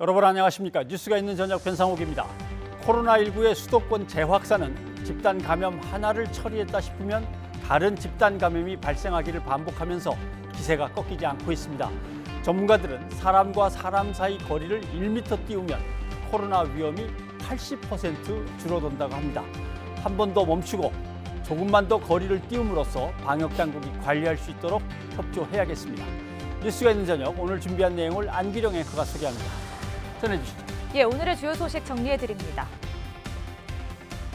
여러분 안녕하십니까? 뉴스가 있는 저녁 변상욱입니다. 코로나19의 수도권 재확산은 집단 감염 하나를 처리했다 싶으면 다른 집단 감염이 발생하기를 반복하면서 기세가 꺾이지 않고 있습니다. 전문가들은 사람과 사람 사이 거리를 1m 띄우면 코로나 위험이 80% 줄어든다고 합니다. 한 번 더 멈추고 조금만 더 거리를 띄움으로써 방역당국이 관리할 수 있도록 협조해야겠습니다. 뉴스가 있는 저녁, 오늘 준비한 내용을 안기령 앵커가 소개합니다. 전해주시죠. 오늘의 주요 소식 정리해드립니다.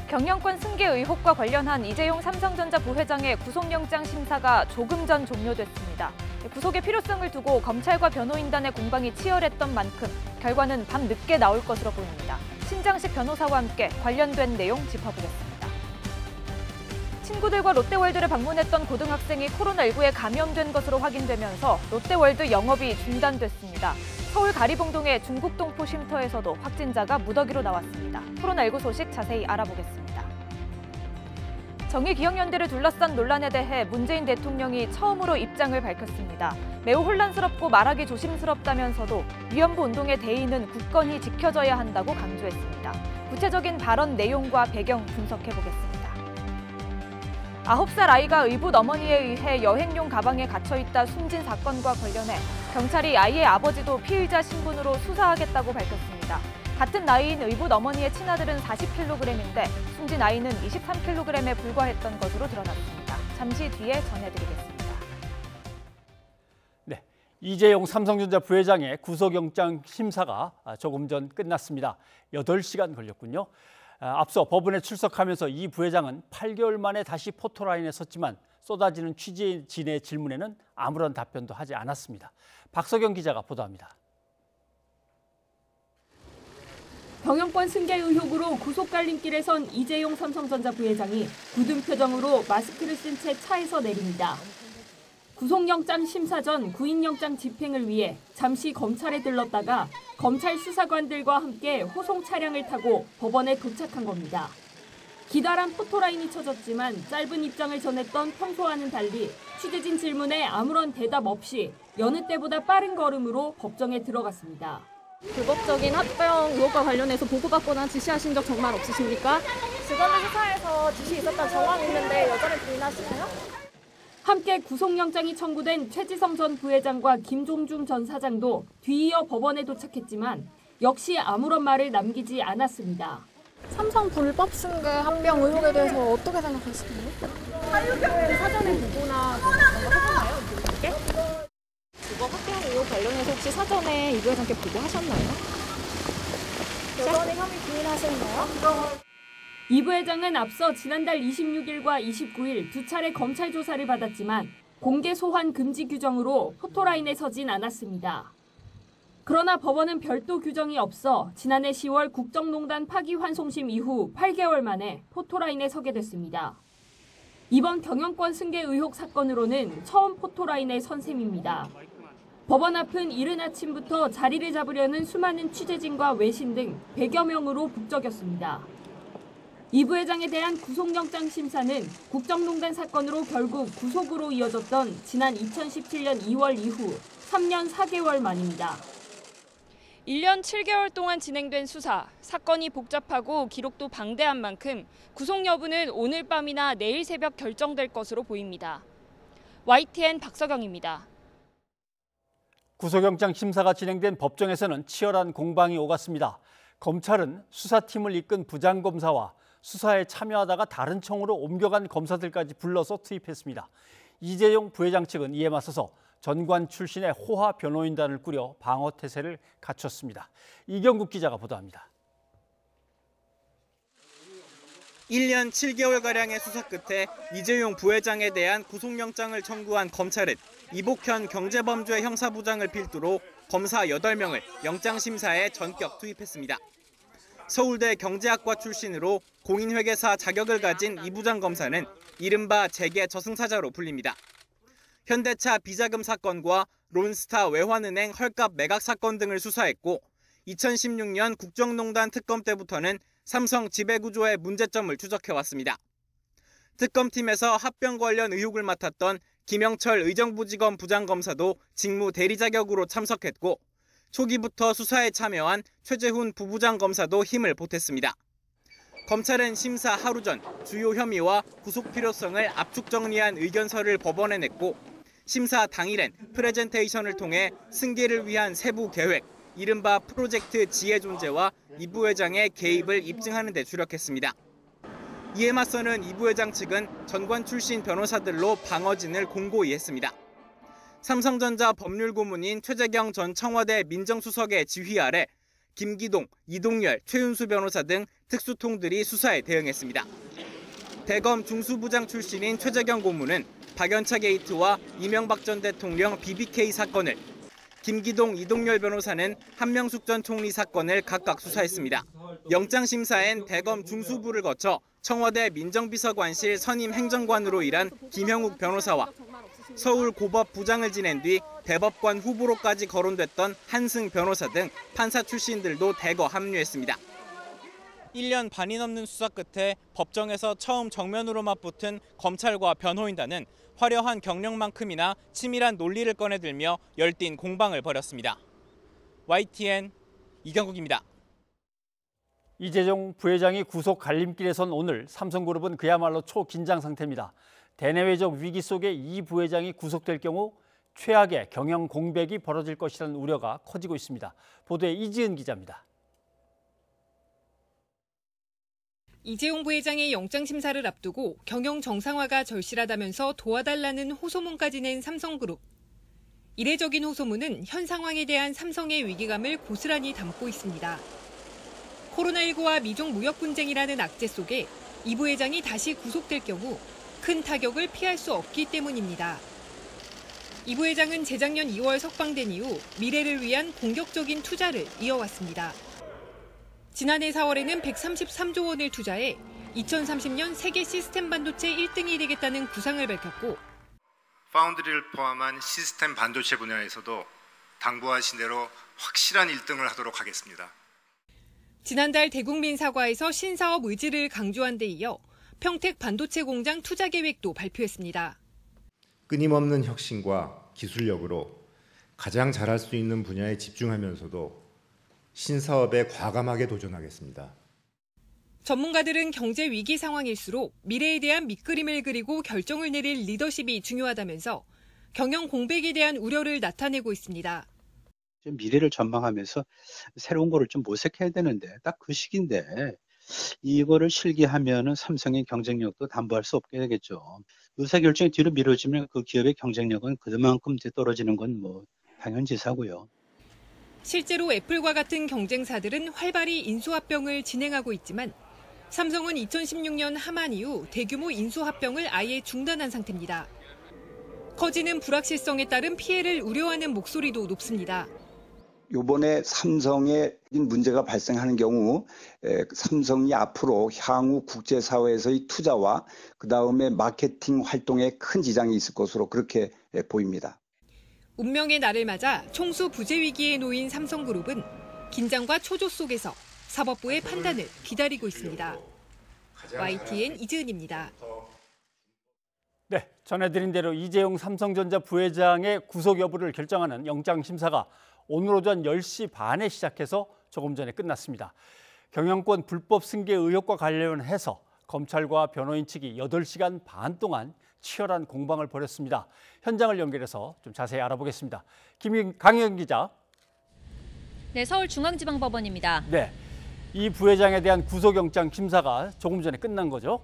경영권 승계 의혹과 관련한 이재용 삼성전자 부회장의 구속영장 심사가 조금 전 종료됐습니다. 구속의 필요성을 두고 검찰과 변호인단의 공방이 치열했던 만큼 결과는 밤 늦게 나올 것으로 보입니다. 신장식 변호사와 함께 관련된 내용 짚어보겠습니다. 친구들과 롯데월드를 방문했던 고등학생이 코로나19에 감염된 것으로 확인되면서 롯데월드 영업이 중단됐습니다. 서울 가리봉동의 중국동포 쉼터에서도 확진자가 무더기로 나왔습니다. 코로나19 소식 자세히 알아보겠습니다. 정의기억연대를 둘러싼 논란에 대해 문재인 대통령이 처음으로 입장을 밝혔습니다. 매우 혼란스럽고 말하기 조심스럽다면서도 위안부 운동의 대의는 굳건히 지켜져야 한다고 강조했습니다. 구체적인 발언 내용과 배경 분석해보겠습니다. 9살 아이가 의붓 어머니에 의해 여행용 가방에 갇혀있다 숨진 사건과 관련해 경찰이 아이의 아버지도 피의자 신분으로 수사하겠다고 밝혔습니다. 같은 나이인 의붓 어머니의 친아들은 40kg인데 숨진 아이는 23kg에 불과했던 것으로 드러났습니다. 잠시 뒤에 전해드리겠습니다. 네, 이재용 삼성전자 부회장의 구속영장 심사가 조금 전 끝났습니다. 8시간 걸렸군요. 앞서 법원에 출석하면서 이 부회장은 8개월 만에 다시 포토라인에 섰지만 쏟아지는 취재진의 질문에는 아무런 답변도 하지 않았습니다. 박석영 기자가 보도합니다. 경영권 승계 의혹으로 구속 갈림길에 선 이재용 삼성전자 부회장이 굳은 표정으로 마스크를 쓴 채 차에서 내립니다. 구속영장 심사 전 구인영장 집행을 위해 잠시 검찰에 들렀다가 검찰 수사관들과 함께 호송 차량을 타고 법원에 도착한 겁니다. 기다란 포토라인이 쳐졌지만 짧은 입장을 전했던 평소와는 달리 취재진 질문에 아무런 대답 없이 여느 때보다 빠른 걸음으로 법정에 들어갔습니다. 불법적인 합병 의혹과 관련해서 보고받거나 지시하신 적 정말 없으십니까? 주변의 수사에서 지시 있었다는 정황이 있는데 여전히 부인하시나요? 함께 구속영장이 청구된 최지성 전 부회장과 김종중 전 사장도 뒤이어 법원에 도착했지만 역시 아무런 말을 남기지 않았습니다. 삼성 불법 승계 합병 의혹에 대해서 어떻게 생각하시나요? 사전에 보고나 그런 거 하셨나요? 이분께? 불법 합병 의혹 관련해서 혹시 사전에 이 부회장께 보고하셨나요? 여전히 혐의 부인하시나요? 이 부회장은 앞서 지난달 26일과 29일 두 차례 검찰 조사를 받았지만 공개 소환 금지 규정으로 포토라인에 서진 않았습니다. 그러나 법원은 별도 규정이 없어 지난해 10월 국정농단 파기환송심 이후 8개월 만에 포토라인에 서게 됐습니다. 이번 경영권 승계 의혹 사건으로는 처음 포토라인에 선 셈입니다. 법원 앞은 이른 아침부터 자리를 잡으려는 수많은 취재진과 외신 등 100여 명으로 북적였습니다. 이 부회장에 대한 구속영장 심사는 국정농단 사건으로 결국 구속으로 이어졌던 지난 2017년 2월 이후 3년 4개월 만입니다. 1년 7개월 동안 진행된 수사, 사건이 복잡하고 기록도 방대한 만큼 구속 여부는 오늘 밤이나 내일 새벽 결정될 것으로 보입니다. YTN 박석영입니다. 구속영장 심사가 진행된 법정에서는 치열한 공방이 오갔습니다. 검찰은 수사팀을 이끈 부장검사와 수사에 참여하다가 다른 청으로 옮겨간 검사들까지 불러서 투입했습니다. 이재용 부회장 측은 이에 맞서서 전관 출신의 호화 변호인단을 꾸려 방어 태세를 갖췄습니다. 이경국 기자가 보도합니다. 1년 7개월가량의 수사 끝에 이재용 부회장에 대한 구속영장을 청구한 검찰은 이복현 경제범죄 형사부장을 필두로 검사 8명을 영장심사에 전격 투입했습니다. 서울대 경제학과 출신으로 공인회계사 자격을 가진 이 부장검사는 이른바 재계 저승사자로 불립니다. 현대차 비자금 사건과 론스타 외환은행 헐값 매각 사건 등을 수사했고 2016년 국정농단 특검 때부터는 삼성 지배구조의 문제점을 추적해왔습니다. 특검팀에서 합병 관련 의혹을 맡았던 김영철 의정부지검 부장검사도 직무 대리 자격으로 참석했고 초기부터 수사에 참여한 최재훈 부부장 검사도 힘을 보탰습니다. 검찰은 심사 하루 전 주요 혐의와 구속 필요성을 압축 정리한 의견서를 법원에 냈고 심사 당일엔 프레젠테이션을 통해 승계를 위한 세부 계획, 이른바 프로젝트 지의 존재와 이 부회장의 개입을 입증하는 데 주력했습니다. 이에 맞서는 이 부회장 측은 전관 출신 변호사들로 방어진을 공고히 했습니다. 삼성전자 법률고문인 최재경 전 청와대 민정수석의 지휘 아래 김기동, 이동열, 최윤수 변호사 등 특수통들이 수사에 대응했습니다. 대검 중수부장 출신인 최재경 고문은 박연차 게이트와 이명박 전 대통령 BBK 사건을, 김기동, 이동열 변호사는 한명숙 전 총리 사건을 각각 수사했습니다. 영장심사엔 대검 중수부를 거쳐 청와대 민정비서관실 선임 행정관으로 일한 김형욱 변호사와 서울 고법 부장을 지낸 뒤 대법관 후보로까지 거론됐던 한승 변호사 등 판사 출신들도 대거 합류했습니다. 1년 반이 넘는 수사 끝에 법정에서 처음 정면으로 맞붙은 검찰과 변호인단은 화려한 경력만큼이나 치밀한 논리를 꺼내들며 열띤 공방을 벌였습니다. YTN 이경국입니다. 이재용 부회장이 구속 갈림길에 선 오늘 삼성그룹은 그야말로 초긴장 상태입니다. 대내외적 위기 속에 이 부회장이 구속될 경우 최악의 경영 공백이 벌어질 것이라는 우려가 커지고 있습니다. 보도에 이지은 기자입니다. 이재용 부회장의 영장심사를 앞두고 경영 정상화가 절실하다면서 도와달라는 호소문까지 낸 삼성그룹. 이례적인 호소문은 현 상황에 대한 삼성의 위기감을 고스란히 담고 있습니다. 코로나19와 미중 무역 분쟁이라는 악재 속에 이 부회장이 다시 구속될 경우 큰 타격을 피할 수 없기 때문입니다. 이 부회장은 재작년 2월 석방된 이후 미래를 위한 공격적인 투자를 이어왔습니다. 지난해 4월에는 133조 원을 투자해 2030년 세계 시스템 반도체 1등이 되겠다는 구상을 밝혔고, 파운드리를 포함한 시스템 반도체 분야에서도 당부하신 대로 확실한 1등을 하도록 하겠습니다. 지난달 대국민 사과에서 신사업 의지를 강조한 데 이어 평택 반도체 공장 투자 계획도 발표했습니다. 끊임없는 혁신과 기술력으로 가장 잘할 수 있는 분야에 집중하면서도 신사업에 과감하게 도전하겠습니다. 전문가들은 경제 위기 상황일수록 미래에 대한 밑그림을 그리고 결정을 내릴 리더십이 중요하다면서 경영 공백에 대한 우려를 나타내고 있습니다. 미래를 전망하면서 새로운 거를 좀 모색해야 되는데 딱 그 시기인데 이거를 실기하면은 삼성의 경쟁력도 담보할 수 없게 되겠죠. 의사결정이 뒤로 미뤄지면 그 기업의 경쟁력은 그만큼 떨어지는 건 뭐 당연지사고요. 실제로 애플과 같은 경쟁사들은 활발히 인수합병을 진행하고 있지만 삼성은 2016년 하만 이후 대규모 인수합병을 아예 중단한 상태입니다. 커지는 불확실성에 따른 피해를 우려하는 목소리도 높습니다. 이번에 삼성에 문제가 발생하는 경우 삼성이 앞으로 향후 국제사회에서의 투자와 그다음에 마케팅 활동에 큰 지장이 있을 것으로 그렇게 보입니다. 운명의 날을 맞아 총수 부재 위기에 놓인 삼성그룹은 긴장과 초조 속에서 사법부의 판단을 기다리고 있습니다. YTN 이지은입니다. 네, 전해드린 대로 이재용 삼성전자 부회장의 구속 여부를 결정하는 영장심사가 오늘 오전 10시 반에 시작해서 조금 전에 끝났습니다. 경영권 불법 승계 의혹과 관련해서 검찰과 변호인 측이 8시간 반 동안 치열한 공방을 벌였습니다. 현장을 연결해서 좀 자세히 알아보겠습니다. 강희연 기자. 네, 서울중앙지방법원입니다. 네, 이 부회장에 대한 구속영장 심사가 조금 전에 끝난 거죠?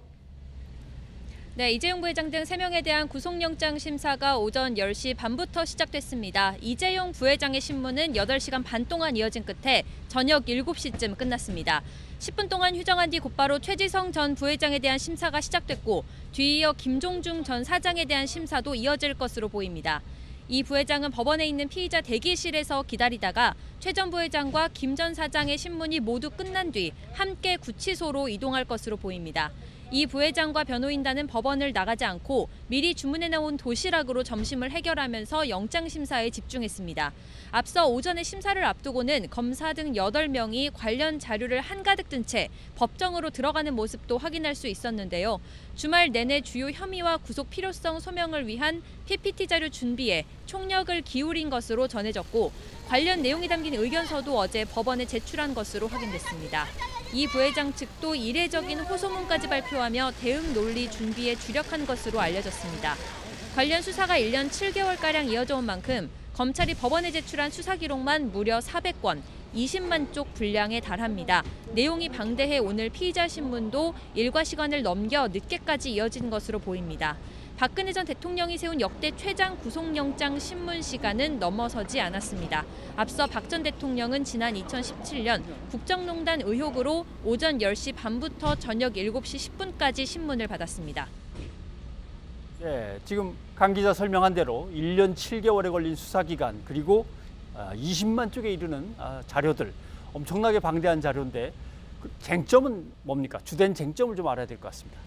네, 이재용 부회장 등 3명에 대한 구속영장 심사가 오전 10시 반부터 시작됐습니다. 이재용 부회장의 신문은 8시간 반 동안 이어진 끝에 저녁 7시쯤 끝났습니다. 10분 동안 휴정한 뒤 곧바로 최지성 전 부회장에 대한 심사가 시작됐고 뒤이어 김종중 전 사장에 대한 심사도 이어질 것으로 보입니다. 이 부회장은 법원에 있는 피의자 대기실에서 기다리다가 최 전 부회장과 김 전 사장의 신문이 모두 끝난 뒤 함께 구치소로 이동할 것으로 보입니다. 이 부회장과 변호인단은 법원을 나가지 않고 미리 주문해놓은 도시락으로 점심을 해결하면서 영장심사에 집중했습니다. 앞서 오전에 심사를 앞두고는 검사 등 8명이 관련 자료를 한가득 든 채 법정으로 들어가는 모습도 확인할 수 있었는데요. 주말 내내 주요 혐의와 구속 필요성 소명을 위한 PPT 자료 준비에 총력을 기울인 것으로 전해졌고 관련 내용이 담긴 의견서도 어제 법원에 제출한 것으로 확인됐습니다. 이 부회장 측도 이례적인 호소문까지 발표하며 대응 논리 준비에 주력한 것으로 알려졌습니다. 관련 수사가 1년 7개월가량 이어져 온 만큼 검찰이 법원에 제출한 수사 기록만 무려 400건, 20만 쪽 분량에 달합니다. 내용이 방대해 오늘 피의자 신문도 일과 시간을 넘겨 늦게까지 이어진 것으로 보입니다. 박근혜 전 대통령이 세운 역대 최장 구속영장 신문 시간은 넘어서지 않았습니다. 앞서 박 전 대통령은 지난 2017년 국정농단 의혹으로 오전 10시 반부터 저녁 7시 10분까지 신문을 받았습니다. 네, 지금 강 기자 설명한 대로 1년 7개월에 걸린 수사기간 그리고 20만 쪽에 이르는 자료들, 엄청나게 방대한 자료인데 그 쟁점은 뭡니까? 주된 쟁점을 좀 알아야 될 것 같습니다.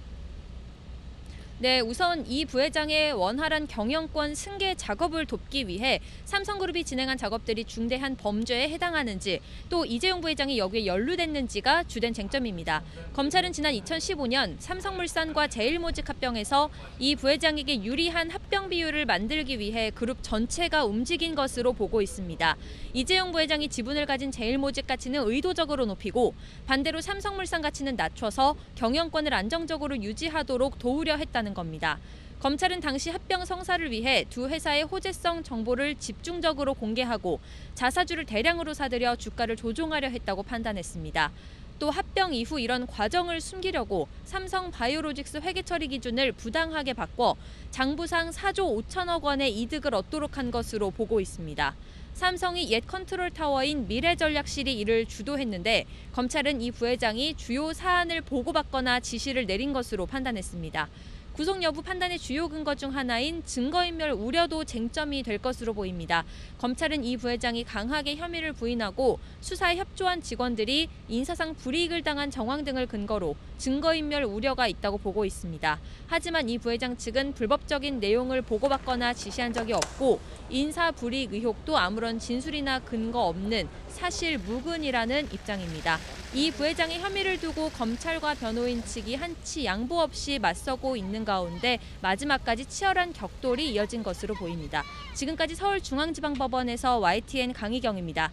네, 우선 이 부회장의 원활한 경영권 승계 작업을 돕기 위해 삼성그룹이 진행한 작업들이 중대한 범죄에 해당하는지 또 이재용 부회장이 여기에 연루됐는지가 주된 쟁점입니다. 검찰은 지난 2015년 삼성물산과 제일모직 합병해서 이 부회장에게 유리한 합병 비율을 만들기 위해 그룹 전체가 움직인 것으로 보고 있습니다. 이재용 부회장이 지분을 가진 제일모직 가치는 의도적으로 높이고 반대로 삼성물산 가치는 낮춰서 경영권을 안정적으로 유지하도록 도우려 했다는 겁니다. 검찰은 당시 합병 성사를 위해 두 회사의 호재성 정보를 집중적으로 공개하고 자사주를 대량으로 사들여 주가를 조종하려 했다고 판단했습니다. 또 합병 이후 이런 과정을 숨기려고 삼성바이오로직스 회계 처리 기준을 부당하게 바꿔 장부상 4조 5천억 원의 이득을 얻도록 한 것으로 보고 있습니다. 삼성이 옛 컨트롤 타워인 미래전략실이 이를 주도했는데 검찰은 이 부회장이 주요 사안을 보고받거나 지시를 내린 것으로 판단했습니다. 구속 여부 판단의 주요 근거 중 하나인 증거인멸 우려도 쟁점이 될 것으로 보입니다. 검찰은 이 부회장이 강하게 혐의를 부인하고 수사에 협조한 직원들이 인사상 불이익을 당한 정황 등을 근거로 증거인멸 우려가 있다고 보고 있습니다. 하지만 이 부회장 측은 불법적인 내용을 보고받거나 지시한 적이 없고 인사 불이익 의혹도 아무런 진술이나 근거 없는 사실 무근이라는 입장입니다. 이 부회장의 혐의를 두고 검찰과 변호인 측이 한치 양보 없이 맞서고 있는 가운데 마지막까지 치열한 격돌이 이어진 것으로 보입니다. 지금까지 서울중앙지방법원에서 YTN 강희경입니다.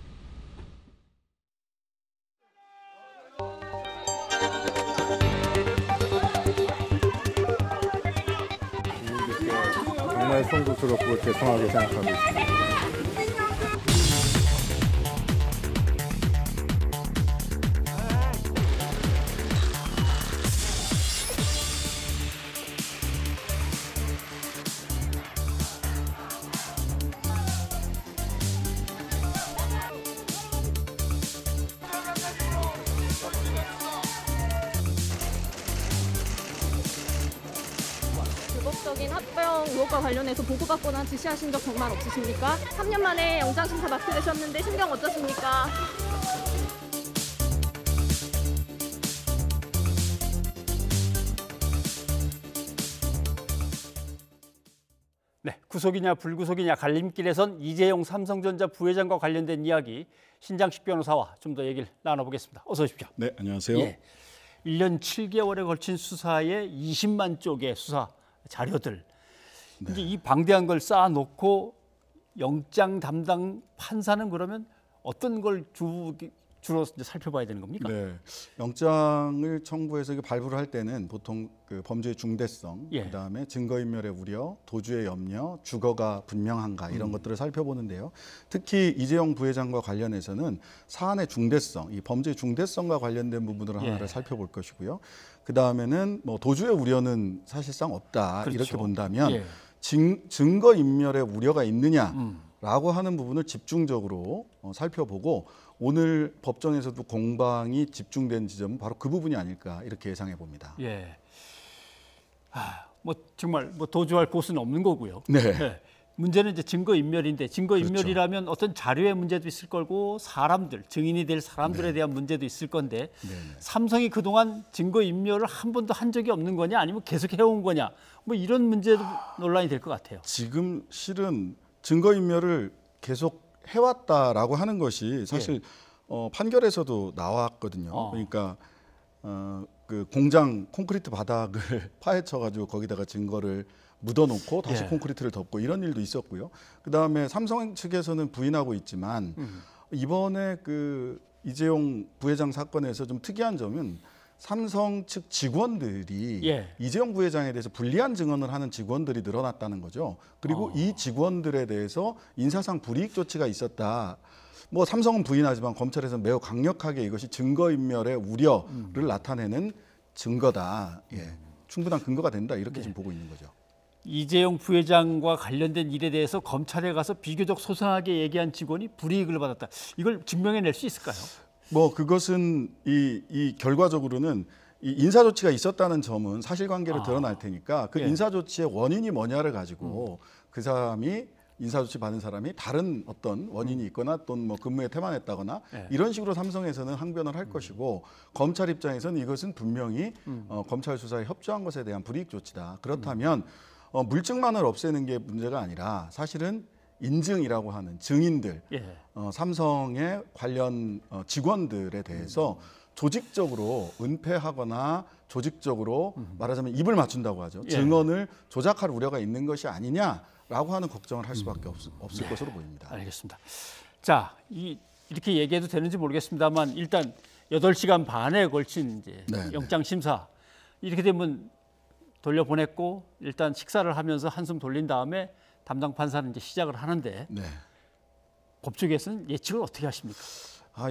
정말 송구스럽고 죄송하게 생각하고 있습니다. 불법적인 합병 의혹과 관련해서 보고받거나 지시하신 적 정말 없으십니까? 3년 만에 영장심사 맡게 되셨는데 심경 어떠십니까? 네, 구속이냐 불구속이냐 갈림길에선 이재용 삼성전자 부회장과 관련된 이야기 신장식 변호사와 좀 더 얘기를 나눠보겠습니다. 어서 오십시오. 네, 안녕하세요. 예, 1년 7개월에 걸친 수사에 20만 쪽의 수사 자료들. 네. 이제 이 방대한 걸 쌓아놓고 영장 담당 판사는 그러면 어떤 걸 주로 이제 살펴봐야 되는 겁니까? 네, 영장을 청구해서 발부를 할 때는 보통 그 범죄의 중대성, 예. 그다음에 증거인멸의 우려, 도주의 염려, 주거가 분명한가 이런 것들을 살펴보는데요. 특히 이재용 부회장과 관련해서는 사안의 중대성, 이 범죄의 중대성과 관련된 부분을 하나를 예. 살펴볼 것이고요. 그다음에는 뭐 도주의 우려는 사실상 없다 그렇죠. 이렇게 본다면 예. 증거인멸의 우려가 있느냐라고 하는 부분을 집중적으로 살펴보고 오늘 법정에서도 공방이 집중된 지점은 바로 그 부분이 아닐까 이렇게 예상해 봅니다. 예. 뭐 정말 뭐 도주할 곳은 없는 거고요. 네. 네. 문제는 이제 증거인멸인데 증거인멸이라면 그렇죠. 어떤 자료의 문제도 있을 거고 사람들, 증인이 될 사람들에 대한 문제도 있을 건데 삼성이 그동안 증거인멸을 한 번도 한 적이 없는 거냐 아니면 계속 해온 거냐 뭐 이런 문제도 논란이 될 것 같아요. 지금 실은 증거인멸을 계속 해왔다라고 하는 것이 사실 판결에서도 나왔거든요. 그러니까 그 공장 콘크리트 바닥을 파헤쳐가지고 거기다가 증거를 묻어놓고 다시 콘크리트를 덮고 이런 일도 있었고요. 그 다음에 삼성 측에서는 부인하고 있지만 이번에 그 이재용 부회장 사건에서 좀 특이한 점은 삼성 측 직원들이 이재용 부회장에 대해서 불리한 증언을 하는 직원들이 늘어났다는 거죠. 그리고 이 직원들에 대해서 인사상 불이익 조치가 있었다. 뭐 삼성은 부인하지만 검찰에서는 매우 강력하게 이것이 증거인멸의 우려를 나타내는 증거다. 충분한 근거가 된다. 이렇게 지금 보고 있는 거죠. 이재용 부회장과 관련된 일에 대해서 검찰에 가서 비교적 소상하게 얘기한 직원이 불이익을 받았다. 이걸 증명해낼 수 있을까요? 뭐 그것은 이 결과적으로는 이 인사 조치가 있었다는 점은 사실관계를 드러날 테니까 그 인사 조치의 원인이 뭐냐를 가지고 그 사람이 인사 조치 받은 사람이 다른 어떤 원인이 있거나 또는 뭐 근무에 태만했다거나 이런 식으로 삼성에서는 항변을 할 것이고 검찰 입장에서는 이것은 분명히 검찰 수사에 협조한 것에 대한 불이익 조치다. 그렇다면 물증만을 없애는 게 문제가 아니라 사실은 인증이라고 하는 증인들, 삼성의 관련 직원들에 대해서 조직적으로 은폐하거나 조직적으로 말하자면 입을 맞춘다고 하죠. 증언을 조작할 우려가 있는 것이 아니냐라고 하는 걱정을 할 수밖에 없을 것으로 보입니다. 알겠습니다. 자, 이렇게 얘기해도 되는지 모르겠습니다만 일단 8시간 반에 걸친 이제 영장 심사 이렇게 되면 돌려보냈고 일단 식사를 하면서 한숨 돌린 다음에 담당 판사는 이제 시작을 하는데 법조계에서는 예측을 어떻게 하십니까?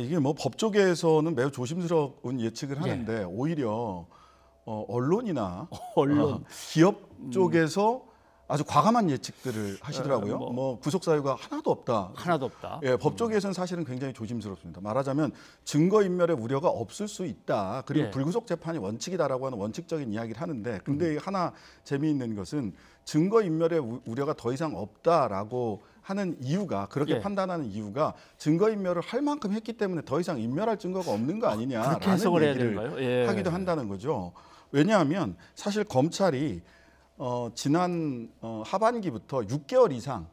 이게 뭐 법조계에서는 매우 조심스러운 예측을 하는데 오히려 언론이나 기업 쪽에서 아주 과감한 예측들을 하시더라고요. 뭐 구속 사유가 하나도 없다. 하나도 없다. 법조계에서는 사실은 굉장히 조심스럽습니다. 말하자면 증거인멸의 우려가 없을 수 있다. 그리고 불구속 재판이 원칙이다라고 하는 원칙적인 이야기를 하는데 근데 하나 재미있는 것은 증거인멸의 우려가 더 이상 없다라고 하는 이유가 그렇게 판단하는 이유가 증거인멸을 할 만큼 했기 때문에 더 이상 인멸할 증거가 없는 거 아니냐라는 얘기를 하기도 한다는 거죠. 왜냐하면 사실 검찰이 지난 하반기부터 6개월 이상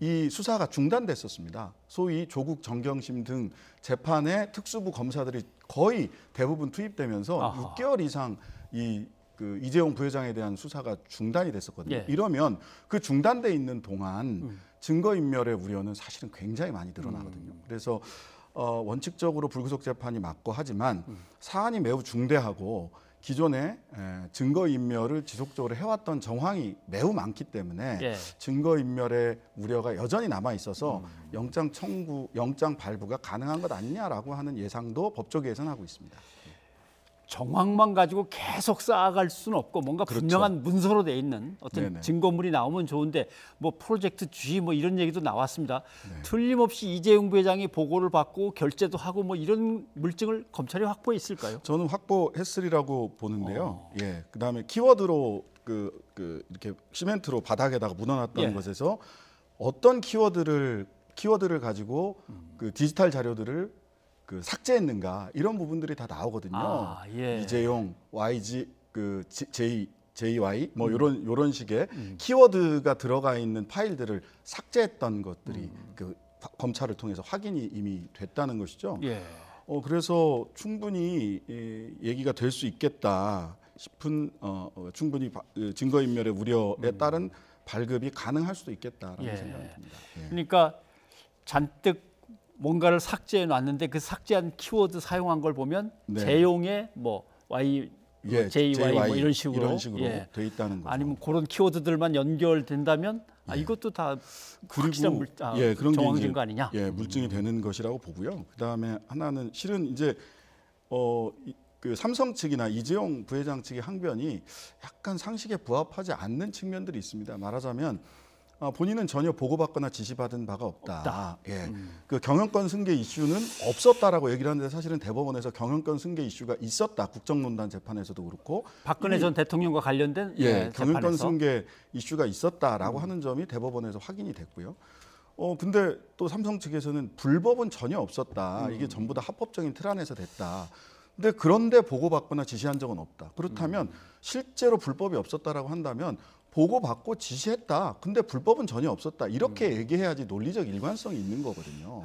이 수사가 중단됐었습니다. 소위 조국 정경심 등 재판에 특수부 검사들이 거의 대부분 투입되면서 6개월 이상 그 이재용 부회장에 대한 수사가 중단이 됐었거든요. 이러면 그 중단돼 있는 동안 증거인멸의 우려는 사실은 굉장히 많이 늘어나거든요. 그래서 원칙적으로 불구속 재판이 맞고 하지만 사안이 매우 중대하고 기존에 증거인멸을 지속적으로 해왔던 정황이 매우 많기 때문에 증거인멸의 우려가 여전히 남아 있어서 영장 청구, 영장 발부가 가능한 것 아니냐라고 하는 예상도 법조계에서는 하고 있습니다. 정황만 가지고 계속 쌓아갈 수는 없고 뭔가 분명한 문서로 돼 있는 어떤 증거물이 나오면 좋은데 뭐 프로젝트 G 뭐 이런 얘기도 나왔습니다. 틀림없이 이재용 부회장이 보고를 받고 결재도 하고 뭐 이런 물증을 검찰이 확보해 있을까요? 저는 확보했으리라고 보는데요. 그다음에 키워드로 이렇게 시멘트로 바닥에다가 묻어놨다는 것에서 어떤 키워드를 키워드를 가지고 그 디지털 자료들을 그 삭제했는가 이런 부분들이 다 나오거든요. 이재용, YG, 그 JY 뭐 이런 식의 키워드가 들어가 있는 파일들을 삭제했던 것들이 그 검찰을 통해서 확인이 이미 됐다는 것이죠. 그래서 충분히 얘기가 될 수 있겠다 싶은 충분히 증거인멸의 우려에 따른 발급이 가능할 수도 있겠다라는 생각이 듭니다. 그러니까 잔뜩 뭔가를 삭제해 놨는데 그 삭제한 키워드 사용한 걸 보면 재용의 뭐 Y, JY 뭐 이런 식으로 돼 있다는 거죠. 아니면 그런 키워드들만 연결된다면 이것도 다 확실한 그런 정황 증거 아니냐? 물증이 되는 것이라고 보고요. 그다음에 하나는 실은 이제 그 삼성 측이나 이재용 부회장 측의 항변이 약간 상식에 부합하지 않는 측면들이 있습니다. 말하자면 본인은 전혀 보고받거나 지시받은 바가 없다. 예. 그 경영권 승계 이슈는 없었다라고 얘기를 하는데 사실은 대법원에서 경영권 승계 이슈가 있었다. 국정농단 재판에서도 그렇고 박근혜 전 대통령과 관련된 경영권 승계 이슈가 있었다라고 하는 점이 대법원에서 확인이 됐고요. 근데 또 삼성 측에서는 불법은 전혀 없었다. 이게 전부 다 합법적인 틀 안에서 됐다. 근데 그런데 보고받거나 지시한 적은 없다. 그렇다면 실제로 불법이 없었다라고 한다면 보고받고 지시했다. 근데 불법은 전혀 없었다. 이렇게 얘기해야지 논리적 일관성이 있는 거거든요.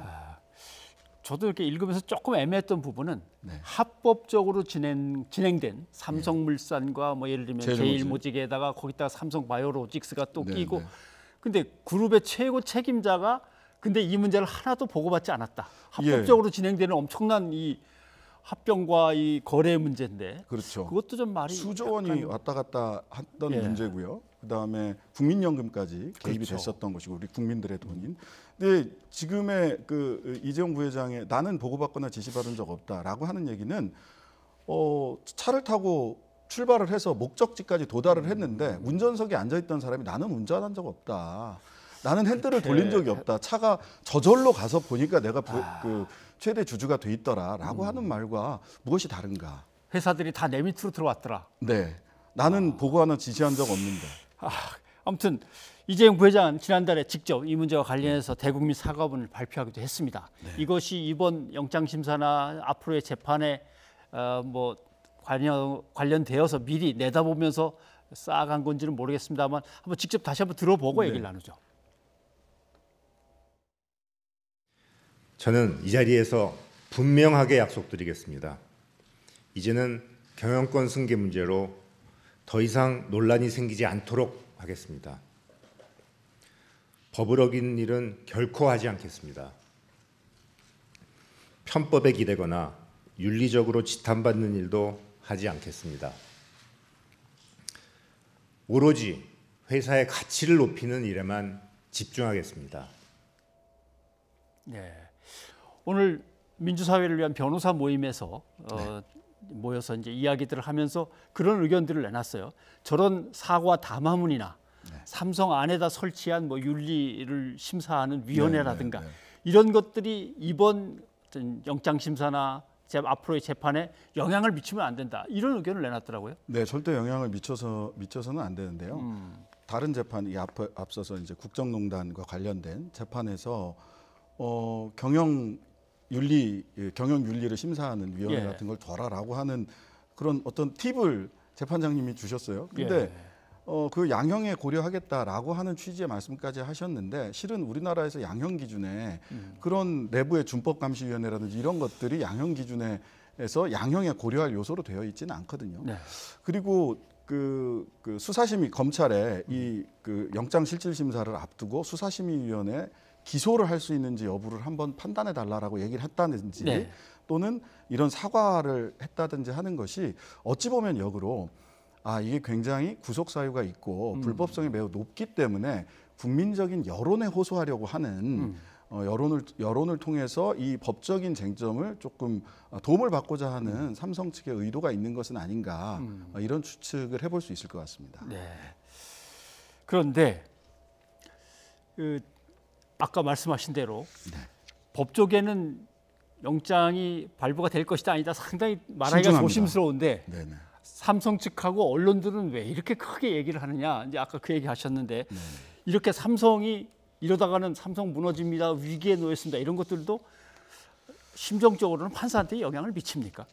저도 이렇게 읽으면서 조금 애매했던 부분은 합법적으로 진행된 삼성물산과 뭐 예를 들면 제일모직에다가 거기다가 삼성바이오로직스가 또 끼고 근데 그룹의 최고 책임자가 근데 이 문제를 하나도 보고받지 않았다. 합법적으로 진행되는 엄청난 이 합병과 이 거래 문제인데 그렇죠. 그것도 좀 말이 수조 원이 왔다 갔다 했던 문제고요. 그다음에 국민연금까지 개입이 그렇죠. 됐었던 것이고 우리 국민들의 돈인. 근데 지금의 그 이재용 부회장의 나는 보고받거나 지시받은 적 없다라고 하는 얘기는 차를 타고 출발을 해서 목적지까지 도달을 했는데 운전석에 앉아있던 사람이 나는 운전한 적 없다. 나는 핸들을 돌린 적이 없다. 차가 저절로 가서 보니까 내가 그 최대 주주가 돼 있더라라고 하는 말과 무엇이 다른가? 회사들이 다 내 밑으로 들어왔더라. 네, 나는 보고하나 지시한 적 없는데. 아무튼 이재용 부회장은 지난달에 직접 이 문제와 관련해서 대국민 사과문을 발표하기도 했습니다. 이것이 이번 영장심사나 앞으로의 재판에 뭐 관련되어서 미리 내다보면서 쌓아간 건지는 모르겠습니다만 한번 직접 다시 한번 들어보고 얘기를 나누죠. 저는 이 자리에서 분명하게 약속드리겠습니다. 이제는 경영권 승계 문제로 더 이상 논란이 생기지 않도록 하겠습니다. 법을 어긴 일은 결코 하지 않겠습니다. 편법에 기대거나 윤리적으로 지탄받는 일도 하지 않겠습니다. 오로지 회사의 가치를 높이는 일에만 집중하겠습니다. 네. 오늘 민주사회를 위한 변호사 모임에서 모여서 이제 이야기들을 하면서 그런 의견들을 내놨어요. 저런 사과 담화문이나 삼성 안에다 설치한 뭐 윤리를 심사하는 위원회라든가 이런 것들이 이번 영장 심사나 앞으로의 재판에 영향을 미치면 안 된다. 이런 의견을 내놨더라고요. 네, 절대 영향을 미쳐서는 안 되는데요. 다른 재판 앞서서 이제 국정농단과 관련된 재판에서 경영 윤리를 심사하는 위원회 같은 걸 둬라라고 하는 그런 어떤 팁을 재판장님이 주셨어요. 근데 그 양형에 고려하겠다라고 하는 취지의 말씀까지 하셨는데 실은 우리나라에서 양형 기준에 그런 내부의 준법감시위원회라든지 이런 것들이 양형 기준에서 양형에 고려할 요소로 되어 있지는 않거든요. 그리고 그 수사심의 검찰에 그 영장실질심사를 앞두고 수사심의위원회 기소를 할 수 있는지 여부를 한번 판단해 달라라고 얘기를 했다든지 또는 이런 사과를 했다든지 하는 것이 어찌 보면 역으로 이게 굉장히 구속 사유가 있고 불법성이 매우 높기 때문에 국민적인 여론에 호소하려고 하는 여론을 통해서 이 법적인 쟁점을 조금 도움을 받고자 하는 삼성 측의 의도가 있는 것은 아닌가 이런 추측을 해볼 수 있을 것 같습니다. 네. 그런데 아까 말씀하신 대로 법조계는 영장이 발부가 될 것이다 아니다 상당히 말하기가 조심스러운데 삼성 측하고 언론들은 왜 이렇게 크게 얘기를 하느냐 이제 아까 그 얘기 하셨는데 이렇게 삼성이 이러다가는 삼성 무너집니다 위기에 놓였습니다 이런 것들도 심정적으로는 판사한테 영향을 미칩니까?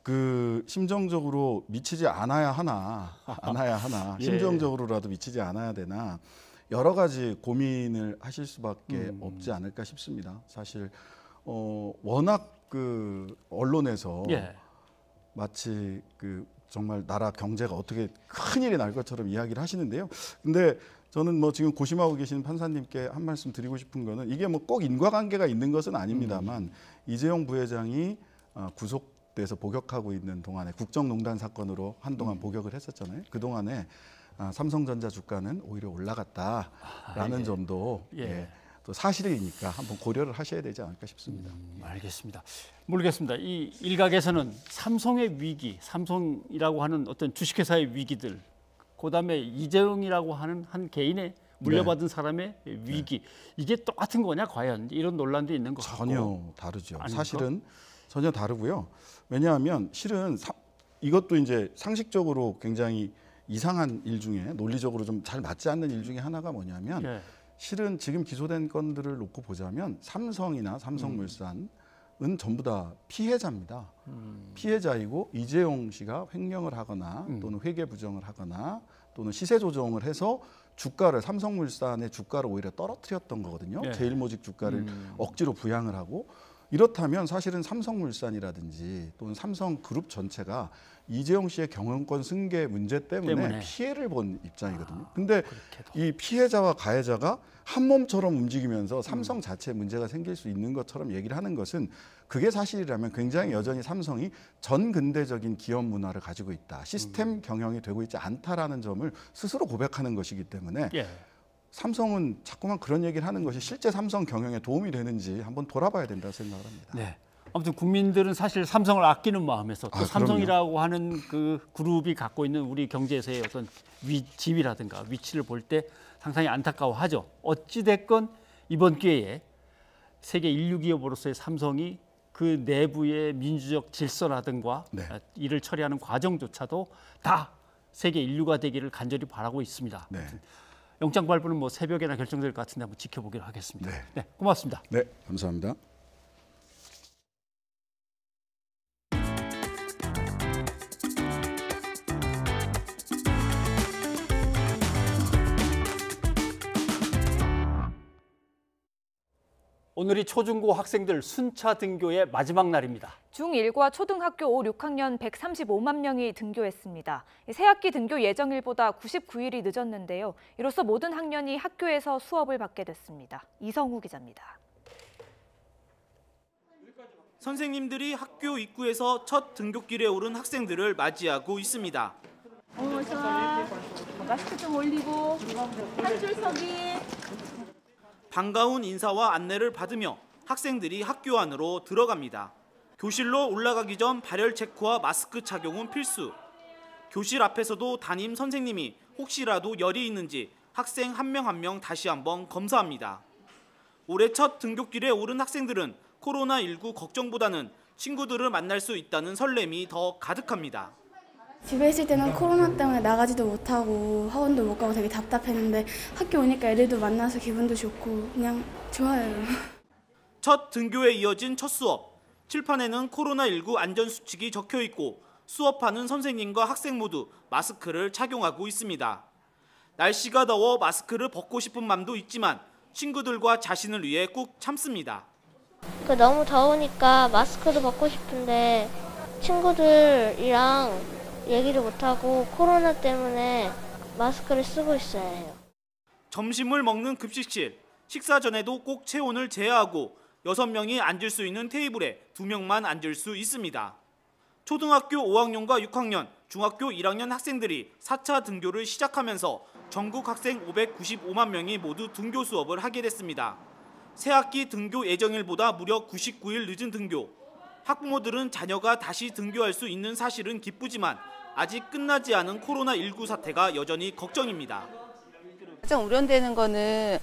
그 심정적으로 미치지 않아야 하나 심정적으로라도 미치지 않아야 되나 여러 가지 고민을 하실 수밖에 없지 않을까 싶습니다. 사실 워낙 그 언론에서 마치 그 정말 나라 경제가 어떻게 큰일이 날 것처럼 이야기를 하시는데요. 근데 저는 뭐 지금 고심하고 계신 판사님께 한 말씀 드리고 싶은 거는 이게 뭐 꼭 인과관계가 있는 것은 아닙니다만 이재용 부회장이 구속돼서 복역하고 있는 동안에 국정농단 사건으로 한동안 복역을 했었잖아요. 그동안에 삼성전자 주가는 오히려 올라갔다라는 점도 또 사실이니까 한번 고려를 하셔야 되지 않을까 싶습니다. 알겠습니다. 모르겠습니다. 이 일각에서는 삼성의 위기, 삼성이라고 하는 어떤 주식회사의 위기들, 그다음에 이재용이라고 하는 한 개인의 물려받은 사람의 위기 이게 똑같은 거냐 과연 이런 논란도 있는 것 같고 전혀 다르죠. 아닙니까? 사실은 전혀 다르고요. 왜냐하면 실은 이것도 이제 상식적으로 굉장히 이상한 일 중에 논리적으로 좀 잘 맞지 않는 일 중에 하나가 뭐냐면 예. 실은 지금 기소된 건들을 놓고 보자면 삼성이나 삼성물산은 전부 다 피해자입니다. 피해자이고 이재용 씨가 횡령을 하거나 또는 회계 부정을 하거나 또는 시세 조정을 해서 주가를 삼성물산의 주가를 오히려 떨어뜨렸던 거거든요. 예. 제일모직 주가를 억지로 부양을 하고 이렇다면 사실은 삼성물산이라든지 또는 삼성그룹 전체가 이재용 씨의 경영권 승계 문제 때문에 피해를 본 입장이거든요. 근데 이 피해자와 가해자가 한 몸처럼 움직이면서 삼성 자체에 문제가 생길 수 있는 것처럼 얘기를 하는 것은 그게 사실이라면 굉장히 여전히 삼성이 전근대적인 기업 문화를 가지고 있다. 시스템 경영이 되고 있지 않다라는 점을 스스로 고백하는 것이기 때문에 삼성은 자꾸만 그런 얘기를 하는 것이 실제 삼성 경영에 도움이 되는지 한번 돌아봐야 된다고 생각을 합니다. 네. 아무튼 국민들은 사실 삼성을 아끼는 마음에서 또 삼성이라고 하는 그 그룹이 갖고 있는 우리 경제에서의 어떤 지위라든가 위치를 볼 때 상당히 안타까워하죠. 어찌 됐건 이번 기회에 세계 인류 기업으로서의 삼성이 그 내부의 민주적 질서라든가 이를 처리하는 과정조차도 다 세계 인류가 되기를 간절히 바라고 있습니다. 네. 영장 발부는 뭐 새벽에나 결정될 것 같은데 한번 지켜보기로 하겠습니다. 네, 고맙습니다. 네, 감사합니다. 오늘이 초중고 학생들 순차 등교의 마지막 날입니다. 중1과 초등학교 5, 6학년 135만 명이 등교했습니다. 새학기 등교 예정일보다 99일이 늦었는데요. 이로써 모든 학년이 학교에서 수업을 받게 됐습니다. 이성우 기자입니다. 선생님들이 학교 입구에서 첫 등교길에 오른 학생들을 맞이하고 있습니다. 자, 마스크 좀 올리고 한 줄 서기. 반가운 인사와 안내를 받으며 학생들이 학교 안으로 들어갑니다. 교실로 올라가기 전 발열 체크와 마스크 착용은 필수. 교실 앞에서도 담임 선생님이 혹시라도 열이 있는지 학생 한 명 한 명 다시 한번 검사합니다. 올해 첫 등교길에 오른 학생들은 코로나19 걱정보다는 친구들을 만날 수 있다는 설렘이 더 가득합니다. 집에 있을 때는 코로나 때문에 나가지도 못하고 학원도 못 가고 되게 답답했는데 학교 오니까 애들도 만나서 기분도 좋고 그냥 좋아요. 첫 등교에 이어진 첫 수업. 칠판에는 코로나19 안전수칙이 적혀 있고 수업하는 선생님과 학생 모두 마스크를 착용하고 있습니다. 날씨가 더워 마스크를 벗고 싶은 마음도 있지만 친구들과 자신을 위해 꾹 참습니다. 너무 더우니까 마스크도 벗고 싶은데 친구들이랑 얘기를 못하고 코로나 때문에 마스크를 쓰고 있어야 해요. 점심을 먹는 급식실. 식사 전에도 꼭 체온을 제어하고 6명이 앉을 수 있는 테이블에 2명만 앉을 수 있습니다. 초등학교 5학년과 6학년, 중학교 1학년 학생들이 4차 등교를 시작하면서 전국 학생 595만 명이 모두 등교 수업을 하게 됐습니다. 새학기 등교 예정일보다 무려 99일 늦은 등교. 학부모들은 자녀가 다시 등교할 수 있는 사실은 기쁘지만 아직 끝나지 않은 코로나19 사태가 여전히 걱정입니다. 가장 우려되는 거는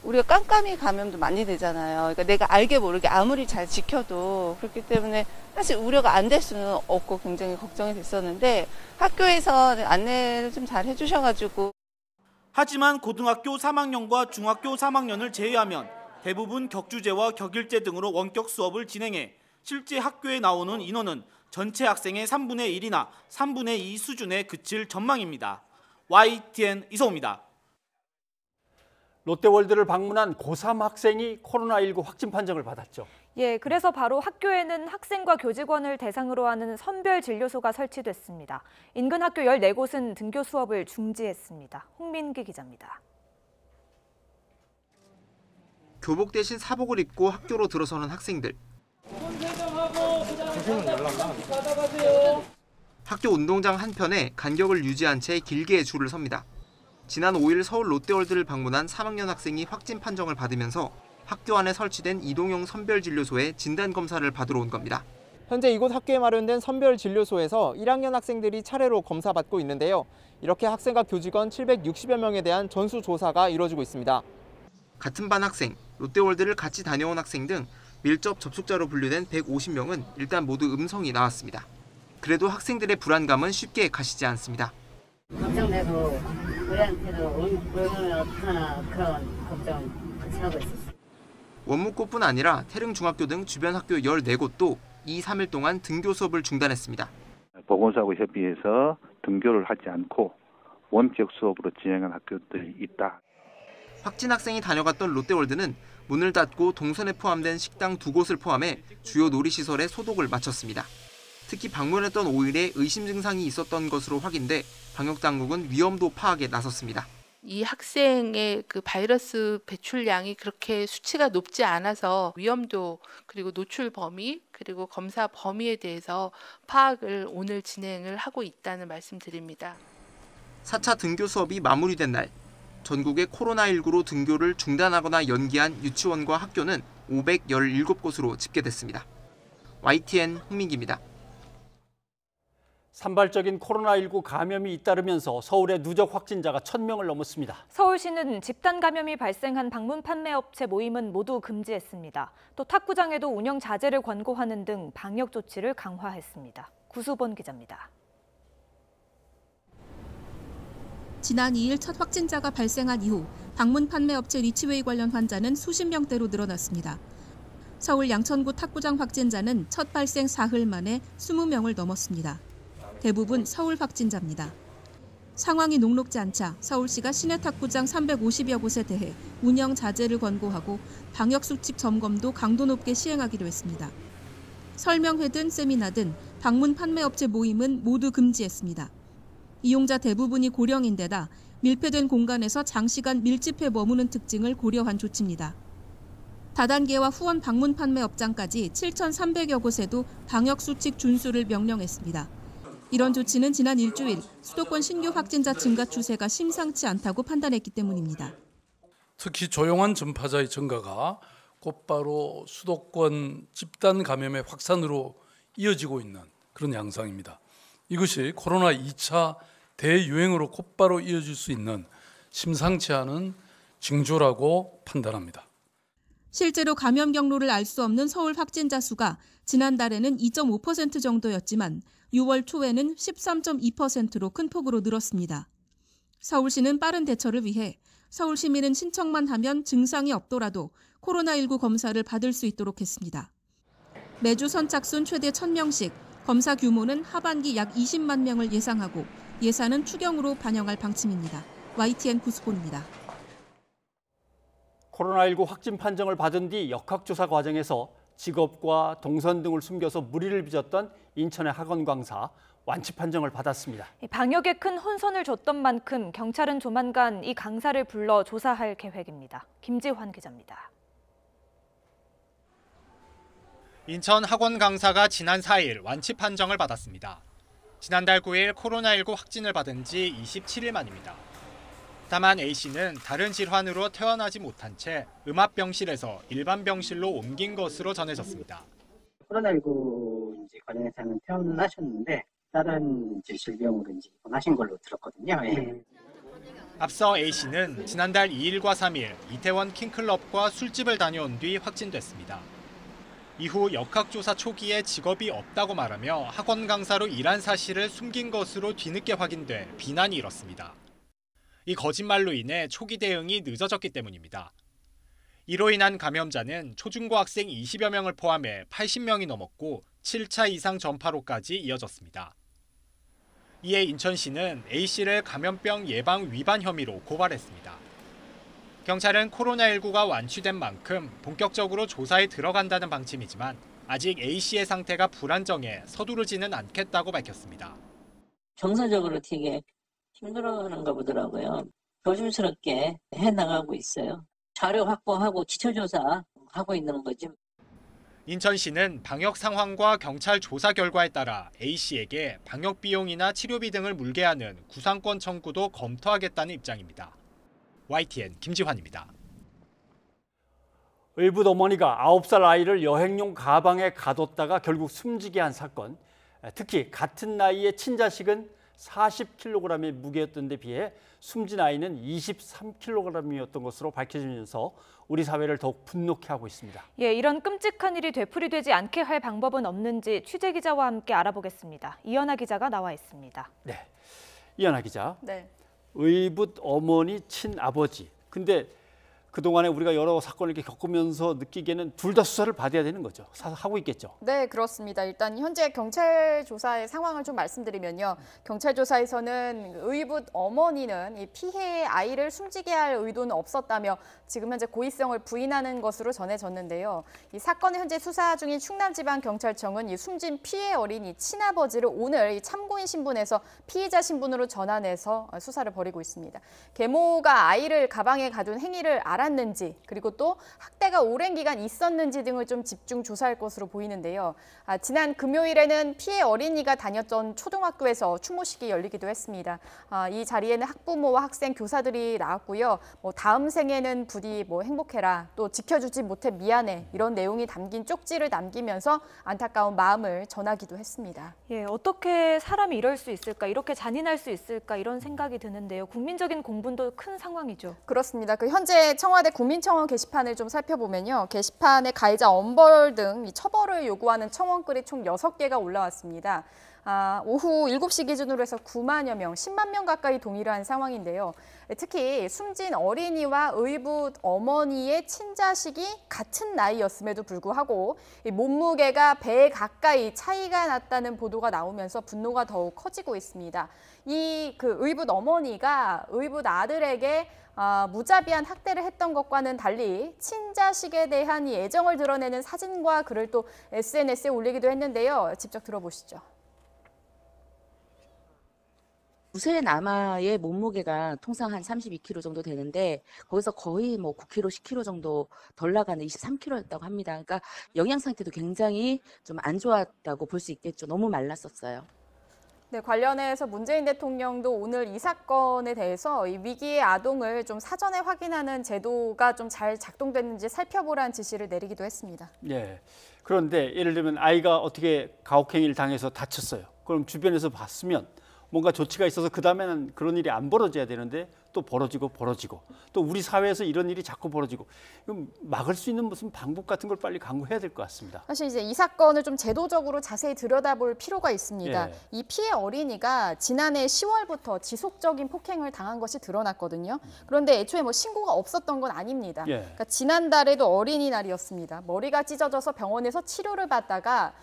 우리가 깜깜이 감염도 많이 되잖아요. 그러니까 내가 알게 모르게 아무리 잘 지켜도 그렇기 때문에 사실 우려가 안 될 수는 없고 굉장히 걱정이 됐었는데 학교에서 안내를 좀 잘 해주셔가지고. 하지만 고등학교 3학년과 중학교 3학년을 제외하면 대부분 격주제와 격일제 등으로 원격 수업을 진행해 실제 학교에 나오는 인원은 전체 학생의 3분의 1이나 3분의 2 수준에 그칠 전망입니다. YTN 이성우입니다. 롯데월드를 방문한 고3 학생이 코로나19 확진 판정을 받았죠. 예, 그래서 바로 학교에는 학생과 교직원을 대상으로 하는 선별 진료소가 설치됐습니다. 인근 학교 14곳은 등교 수업을 중지했습니다. 홍민기 기자입니다. 교복 대신 사복을 입고 학교로 들어서는 학생들. 학교 운동장 한편에 간격을 유지한 채 길게 줄을 섭니다. 지난 5일 서울 롯데월드를 방문한 3학년 학생이 확진 판정을 받으면서 학교 안에 설치된 이동형 선별진료소에 진단검사를 받으러 온 겁니다. 현재 이곳 학교에 마련된 선별진료소에서 1학년 학생들이 차례로 검사받고 있는데요. 이렇게 학생과 교직원 760여 명에 대한 전수조사가 이루어지고 있습니다. 같은 반 학생, 롯데월드를 같이 다녀온 학생 등 밀접 접촉자로 분류된 150명은 일단 모두 음성이 나왔습니다. 그래도 학생들의 불안감은 쉽게 가시지 않습니다. 걱정되고 우리한테도 오늘 어떡하나 그런 걱정 같이 하고 있었어요. 원무고뿐 아니라 태릉중학교 등 주변 학교 14곳도 2, 3일 동안 등교 수업을 중단했습니다. 보건소하고 협의해서 등교를 하지 않고 원격 수업으로 진행한 학교들이 있다. 확진 학생이 다녀갔던 롯데월드는 문을 닫고 동선에 포함된 식당 2곳을 포함해 주요 놀이시설에 소독을 마쳤습니다. 특히 방문했던 5일에 의심 증상이 있었던 것으로 확인돼 방역당국은 위험도 파악에 나섰습니다. 이 학생의 그 바이러스 배출량이 그렇게 수치가 높지 않아서 위험도 그리고 노출 범위 그리고 검사 범위에 대해서 파악을 오늘 진행을 하고 있다는 말씀드립니다. 4차 등교 수업이 마무리된 날 전국의 코로나19로 등교를 중단하거나 연기한 유치원과 학교는 517곳으로 집계됐습니다. YTN 홍민기입니다. 산발적인 코로나19 감염이 잇따르면서 서울의 누적 확진자가 1,000명을 넘었습니다. 서울시는 집단 감염이 발생한 방문 판매 업체 모임은 모두 금지했습니다. 또 탁구장에도 운영 자제를 권고하는 등 방역 조치를 강화했습니다. 구수본 기자입니다. 지난 2일 첫 확진자가 발생한 이후 방문 판매 업체 리치웨이 관련 환자는 수십 명대로 늘어났습니다. 서울 양천구 탁구장 확진자는 첫 발생 사흘 만에 20명을 넘었습니다. 대부분 서울 확진자입니다. 상황이 녹록지 않자 서울시가 시내 탁구장 350여 곳에 대해 운영 자제를 권고하고 방역수칙 점검도 강도 높게 시행하기로 했습니다. 설명회든 세미나든 방문 판매업체 모임은 모두 금지했습니다. 이용자 대부분이 고령인데다 밀폐된 공간에서 장시간 밀집해 머무는 특징을 고려한 조치입니다. 다단계와 후원 방문 판매 업장까지 7,300여 곳에도 방역수칙 준수를 명령했습니다. 이런 조치는 지난 일주일 수도권 신규 확진자 증가 추세가 심상치 않다고 판단했기 때문입니다. 특히 조용한 전파자의 증가가 곧바로 수도권 집단 감염의 확산으로 이어지고 있는 그런 양상입니다. 이것이 코로나 2차 대유행으로 곧바로 이어질 수 있는 심상치 않은 징조라고 판단합니다. 실제로 감염 경로를 알 수 없는 서울 확진자 수가 지난달에는 2.5% 정도였지만 6월 초에는 13.2%로 큰 폭으로 늘었습니다. 서울시는 빠른 대처를 위해 서울 시민은 신청만 하면 증상이 없더라도 코로나19 검사를 받을 수 있도록 했습니다. 매주 선착순 최대 1,000명씩, 검사 규모는 하반기 약 20만 명을 예상하고 예산은 추경으로 반영할 방침입니다. YTN 구수본입니다. 코로나19 확진 판정을 받은 뒤 역학조사 과정에서 직업과 동선 등을 숨겨서 무리를 빚었던 인천의 학원 강사 완치 판정을 받았습니다. 방역에 큰 혼선을 줬던 만큼 경찰은 조만간 이 강사를 불러 조사할 계획입니다. 김지환 기자입니다. 인천 학원 강사가 지난 4일 완치 판정을 받았습니다. 지난달 9일 코로나19 확진을 받은 지 27일 만입니다. 다만 A씨는 다른 질환으로 퇴원하지 못한 채 음압병실에서 일반 병실로 옮긴 것으로 전해졌습니다. 코로나19 관련해서는 퇴원을 하셨는데 다른 질병으로 입원하신 걸로 들었거든요. 앞서 A씨는 지난달 2일과 3일 이태원 킹클럽과 술집을 다녀온 뒤 확진됐습니다. 이후 역학조사 초기에 직업이 없다고 말하며 학원 강사로 일한 사실을 숨긴 것으로 뒤늦게 확인돼 비난이 일었습니다. 이 거짓말로 인해 초기 대응이 늦어졌기 때문입니다. 이로 인한 감염자는 초중고 학생 20여 명을 포함해 80명이 넘었고 7차 이상 전파로까지 이어졌습니다. 이에 인천시는 A씨를 감염병 예방 위반 혐의로 고발했습니다. 경찰은 코로나19가 완치된 만큼 본격적으로 조사에 들어간다는 방침이지만 아직 A씨의 상태가 불안정해 서두르지는 않겠다고 밝혔습니다. 정서적으로 되게 힘들어하는가 보더라고요. 조심스럽게 해나가고 있어요. 자료 확보하고 기초조사 하고 있는 거지. 인천시는 방역 상황과 경찰 조사 결과에 따라 A씨에게 방역 비용이나 치료비 등을 물게 하는 구상권 청구도 검토하겠다는 입장입니다. YTN 김지환입니다. 의붓 어머니가 9살 아이를 여행용 가방에 가뒀다가 결국 숨지게 한 사건. 특히 같은 나이의 친자식은 40kg의 무게였던 데 비해 숨진 아이는 23kg이었던 것으로 밝혀지면서 우리 사회를 더욱 분노케 하고 있습니다. 예, 이런 끔찍한 일이 되풀이되지 않게 할 방법은 없는지 취재 기자와 함께 알아보겠습니다. 이연아 기자가 나와 있습니다. 네, 이연아 기자. 네. 의붓 어머니, 친아버지. 근데 그동안에 우리가 여러 사건을 이렇게 겪으면서 느끼기에는 둘 다 수사를 받아야 되는 거죠. 하고 있겠죠. 네, 그렇습니다. 일단 현재 경찰 조사의 상황을 좀 말씀드리면요. 경찰 조사에서는 의붓 어머니는 이 피해의 아이를 숨지게 할 의도는 없었다며 지금 현재 고의성을 부인하는 것으로 전해졌는데요. 이 사건을 현재 수사 중인 충남지방경찰청은 이 숨진 피해 어린이 친아버지를 오늘 이 참고인 신분에서 피의자 신분으로 전환해서 수사를 벌이고 있습니다. 계모가 아이를 가방에 가둔 행위를 알았는지 그리고 또 학대가 오랜 기간 있었는지 등을 좀 집중 조사할 것으로 보이는데요. 지난 금요일에는 피해 어린이가 다녔던 초등학교에서 추모식이 열리기도 했습니다. 이 자리에는 학부모와 학생, 교사들이 나왔고요. 다음 생에는 부디 행복해라, 또 지켜주지 못해 미안해 이런 내용이 담긴 쪽지를 남기면서 안타까운 마음을 전하기도 했습니다. 예, 어떻게 사람이 이럴 수 있을까, 이렇게 잔인할 수 있을까 이런 생각이 드는데요. 국민적인 공분도 큰 상황이죠. 그렇습니다. 현재 청와대 국민청원 게시판을 좀 살펴보면요. 게시판에 가해자 엄벌 등 처벌을 요구하는 청원글이 총 6개가 올라왔습니다. 오후 7시 기준으로 해서 9만여 명, 10만 명 가까이 동의를 한 상황인데요. 특히 숨진 어린이와 의붓 어머니의 친자식이 같은 나이였음에도 불구하고 몸무게가 배 가까이 차이가 났다는 보도가 나오면서 분노가 더욱 커지고 있습니다. 이 의붓 어머니가 의붓 아들에게 무자비한 학대를 했던 것과는 달리 친자식에 대한 이 애정을 드러내는 사진과 글을 또 SNS에 올리기도 했는데요. 직접 들어보시죠. 무쇠 남아의 몸무게가 통상 한 32kg 정도 되는데 거기서 거의 9kg, 10kg 정도 덜 나가는 23kg였다고 합니다. 그러니까 영양 상태도 굉장히 좀 안 좋았다고 볼 수 있겠죠. 너무 말랐었어요. 네, 관련해서 문재인 대통령도 오늘 이 사건에 대해서 이 위기의 아동을 좀 사전에 확인하는 제도가 좀 잘 작동됐는지 살펴보라는 지시를 내리기도 했습니다. 네. 그런데 예를 들면 아이가 어떻게 가혹행위를 당해서 다쳤어요. 그럼 주변에서 봤으면 뭔가 조치가 있어서 그다음에는 그런 일이 안 벌어져야 되는데 또 벌어지고 또 우리 사회에서 이런 일이 자꾸 벌어지고 막을 수 있는 무슨 방법 같은 걸 빨리 강구해야 될 것 같습니다. 사실 이제 이 사건을 좀 제도적으로 자세히 들여다볼 필요가 있습니다. 예. 이 피해 어린이가 지난해 10월부터 지속적인 폭행을 당한 것이 드러났거든요. 그런데 애초에 신고가 없었던 건 아닙니다. 예. 그러니까 지난달에도 어린이날이었습니다. 머리가 찢어져서 병원에서 치료를 받다가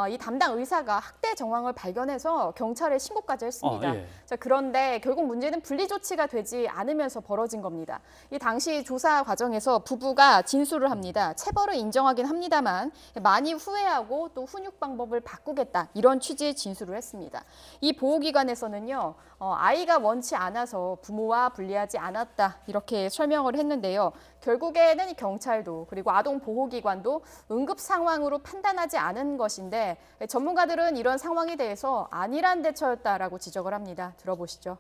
이 담당 의사가 학대 정황을 발견해서 경찰에 신고까지 했습니다. 예. 자, 그런데 결국 문제는 분리 조치가 되지 않으면서 벌어진 겁니다. 이 당시 조사 과정에서 부부가 진술을 합니다. 체벌을 인정하긴 합니다만 많이 후회하고 또 훈육 방법을 바꾸겠다 이런 취지의 진술을 했습니다. 이 보호기관에서는요. 아이가 원치 않아서 부모와 분리하지 않았다 이렇게 설명을 했는데요. 결국에는 이 경찰도 그리고 아동보호기관도 응급 상황으로 판단하지 않은 것인데 전문가들은 이런 상황에 대해서 안일한 대처였다라고 지적을 합니다. 들어보시죠.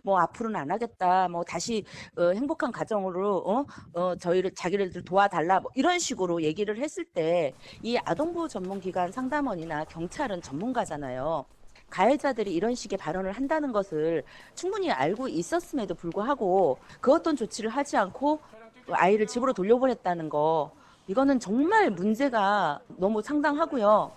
앞으로는 안 하겠다. 다시 행복한 가정으로 자기를 도와달라. 이런 식으로 얘기를 했을 때 이 아동보호 전문기관 상담원이나 경찰은 전문가잖아요. 가해자들이 이런 식의 발언을 한다는 것을 충분히 알고 있었음에도 불구하고 그 어떤 조치를 하지 않고 아이를 집으로 돌려보냈다는 거, 이거는 정말 문제가 너무 상당하고요.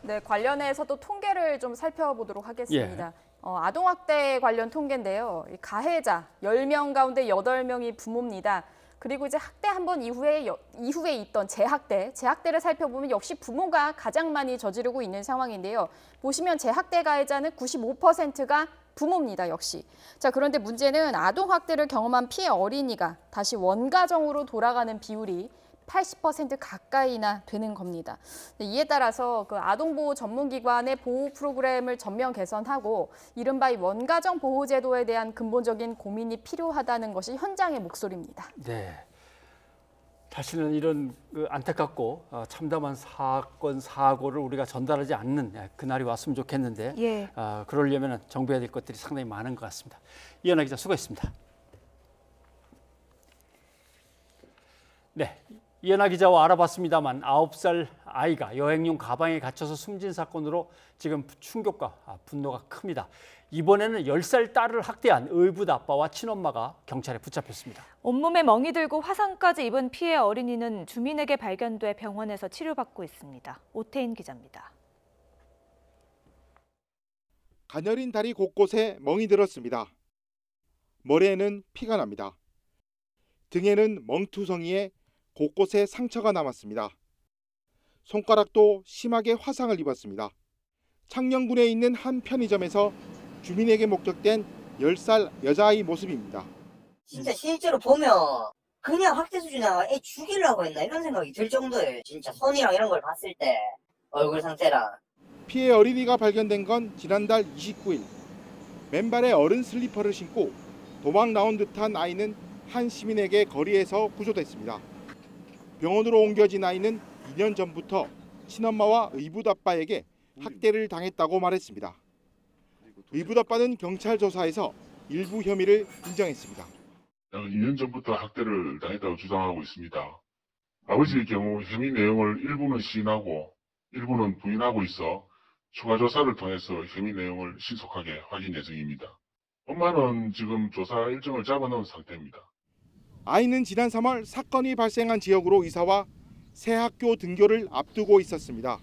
네, 관련해서도 통계를 좀 살펴보도록 하겠습니다. 예. 아동학대 관련 통계인데요. 가해자 10명 가운데 8명이 부모입니다. 그리고 이제 학대 한 번 이후에 있던 재학대를 살펴보면 역시 부모가 가장 많이 저지르고 있는 상황인데요. 보시면 재학대 가해자는 95%가 부모입니다, 역시. 자, 그런데 문제는 아동학대를 경험한 피해 어린이가 다시 원가정으로 돌아가는 비율이 80% 가까이나 되는 겁니다. 이에 따라서 아동보호 전문기관의 보호 프로그램을 전면 개선하고 이른바 이 원가정 보호제도에 대한 근본적인 고민이 필요하다는 것이 현장의 목소리입니다. 네. 다시는 이런 안타깝고 참담한 사건, 사고를 우리가 전달하지 않는 그날이 왔으면 좋겠는데 예. 그러려면 정부해야 될 것들이 상당히 많은 것 같습니다. 이연아 기자 수고했습니다. 네, 이현아 기자와 알아봤습니다만 9살 아이가 여행용 가방에 갇혀서 숨진 사건으로 지금 충격과 분노가 큽니다. 이번에는 10살 딸을 학대한 의붓 아빠와 친엄마가 경찰에 붙잡혔습니다. 온몸에 멍이 들고 화상까지 입은 피해 어린이는 주민에게 발견돼 병원에서 치료받고 있습니다. 오태인 기자입니다. 가녀린 다리 곳곳에 멍이 들었습니다. 머리에는 피가 납니다. 등에는 멍투성이에 곳곳에 상처가 남았습니다. 손가락도 심하게 화상을 입었습니다. 창녕군에 있는 한 편의점에서 주민에게 목격된 10살 여자아이 모습입니다. 진짜 실제로 보면 그냥 학대 수준이야. 애 죽이려고 했나 이런 생각이 들 정도예요. 진짜 손이랑 이런 걸 봤을 때 얼굴 상태랑. 피해 어린이가 발견된 건 지난달 29일. 맨발에 어른 슬리퍼를 신고 도망 나온 듯한 아이는 한 시민에게 거리에서 구조됐습니다. 병원으로 옮겨진 아이는 2년 전부터 친엄마와 의붓 아빠에게 학대를 당했다고 말했습니다. 의붓 아빠는 경찰 조사에서 일부 혐의를 인정했습니다. 2년 전부터 학대를 당했다고 주장하고 있습니다. 아버지의 경우 혐의 내용을 일부는 시인하고 일부는 부인하고 있어 추가 조사를 통해서 혐의 내용을 신속하게 확인 예정입니다. 엄마는 지금 조사 일정을 잡아놓은 상태입니다. 아이는 지난 3월 사건이 발생한 지역으로 이사와 새 학교 등교를 앞두고 있었습니다.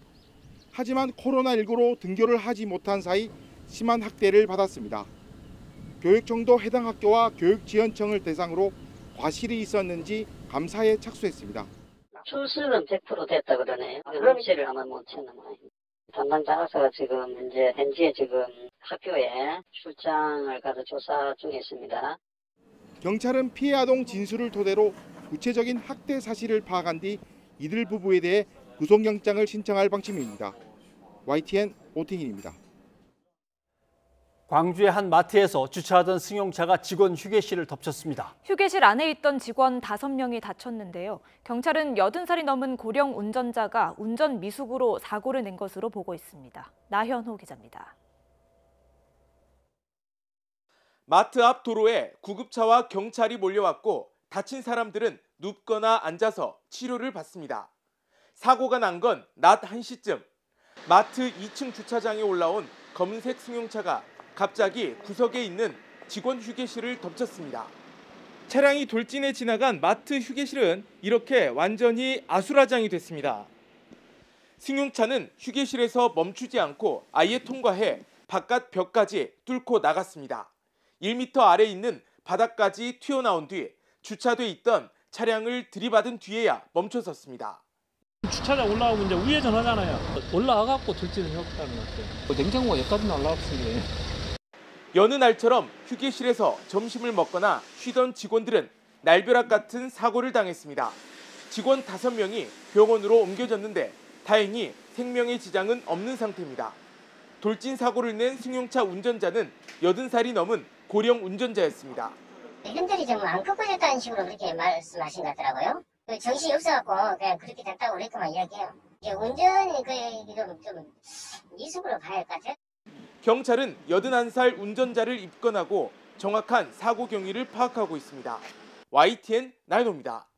하지만 코로나19로 등교를 하지 못한 사이 심한 학대를 받았습니다. 교육청도 해당 학교와 교육지원청을 대상으로 과실이 있었는지 감사에 착수했습니다. 출석은 100% 됐다 그러네요. 응시를 아마 못했나 봐요. 담당자가 지금 현지에 지금 학교에 출장을 가서 조사 중에 있습니다. 경찰은 피해 아동 진술을 토대로 구체적인 학대 사실을 파악한 뒤 이들 부부에 대해 구속영장을 신청할 방침입니다. YTN 오태인입니다. 광주의 한 마트에서 주차하던 승용차가 직원 휴게실을 덮쳤습니다. 휴게실 안에 있던 직원 5명이 다쳤는데요. 경찰은 80살이 넘은 고령 운전자가 운전 미숙으로 사고를 낸 것으로 보고 있습니다. 나현호 기자입니다. 마트 앞 도로에 구급차와 경찰이 몰려왔고 다친 사람들은 눕거나 앉아서 치료를 받습니다. 사고가 난 건 낮 1시쯤. 마트 2층 주차장에 올라온 검은색 승용차가 갑자기 구석에 있는 직원 휴게실을 덮쳤습니다. 차량이 돌진해 지나간 마트 휴게실은 이렇게 완전히 아수라장이 됐습니다. 승용차는 휴게실에서 멈추지 않고 아예 통과해 바깥 벽까지 뚫고 나갔습니다. 1m 아래 있는 바닥까지 튀어나온 뒤 주차돼 있던 차량을 들이받은 뒤에야 멈춰섰습니다. 주차장 올라오고 이제 우회전하잖아요. 올라와갖고 돌진을 했다는 것 같아요. 냉장고가 여기까지 날라왔어요. 여느 날처럼 휴게실에서 점심을 먹거나 쉬던 직원들은 날벼락 같은 사고를 당했습니다. 직원 5명이 병원으로 옮겨졌는데 다행히 생명의 지장은 없는 상태입니다. 돌진 사고를 낸 승용차 운전자는 80살이 넘은 고령 운전자였습니다. 핸들이 좀 안 꺾어졌다는 식으로 그렇게 말씀하신 것 같더라고요. 정신이 없어갖고 그냥 그렇게 됐다고 그랬구만 이야기해요. 운전이 좀 미숙으로 가야 할 것 같아요. 경찰은 81살 운전자를 입건하고 정확한 사고 경위를 파악하고 있습니다. YTN 나인호입니다.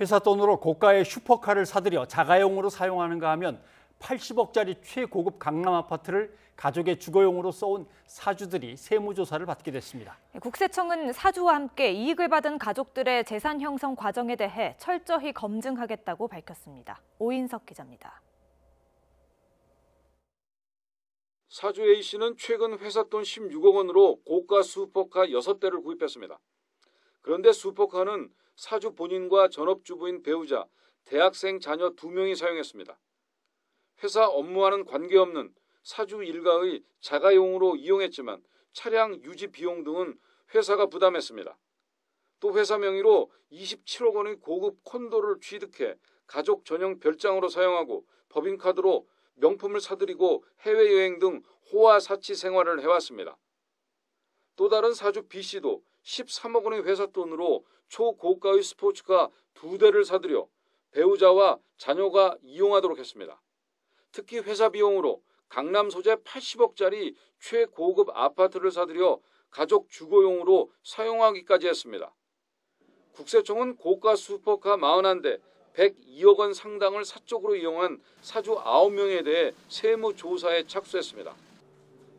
회사 돈으로 고가의 슈퍼카를 사들여 자가용으로 사용하는가 하면 80억짜리 최고급 강남 아파트를 가족의 주거용으로 써온 사주들이 세무조사를 받게 됐습니다. 국세청은 사주와 함께 이익을 받은 가족들의 재산 형성 과정에 대해 철저히 검증하겠다고 밝혔습니다. 오인석 기자입니다. 사주 A씨는 최근 회사 돈 16억 원으로 고가 슈퍼카 6대를 구입했습니다. 그런데 슈퍼카는 사주 본인과 전업주부인 배우자, 대학생 자녀 2명이 사용했습니다. 회사 업무와는 관계없는 사주 일가의 자가용으로 이용했지만 차량 유지 비용 등은 회사가 부담했습니다. 또 회사 명의로 27억 원의 고급 콘도를 취득해 가족 전용 별장으로 사용하고 법인카드로 명품을 사들이고 해외여행 등 호화 사치 생활을 해왔습니다. 또 다른 사주 B씨도 13억 원의 회사 돈으로 초고가의 스포츠카 2대를 사들여 배우자와 자녀가 이용하도록 했습니다. 특히 회사 비용으로 강남 소재 80억짜리 최고급 아파트를 사들여 가족 주거용으로 사용하기까지 했습니다. 국세청은 고가 슈퍼카 41대 102억 원 상당을 사적으로 이용한 사주 9명에 대해 세무조사에 착수했습니다.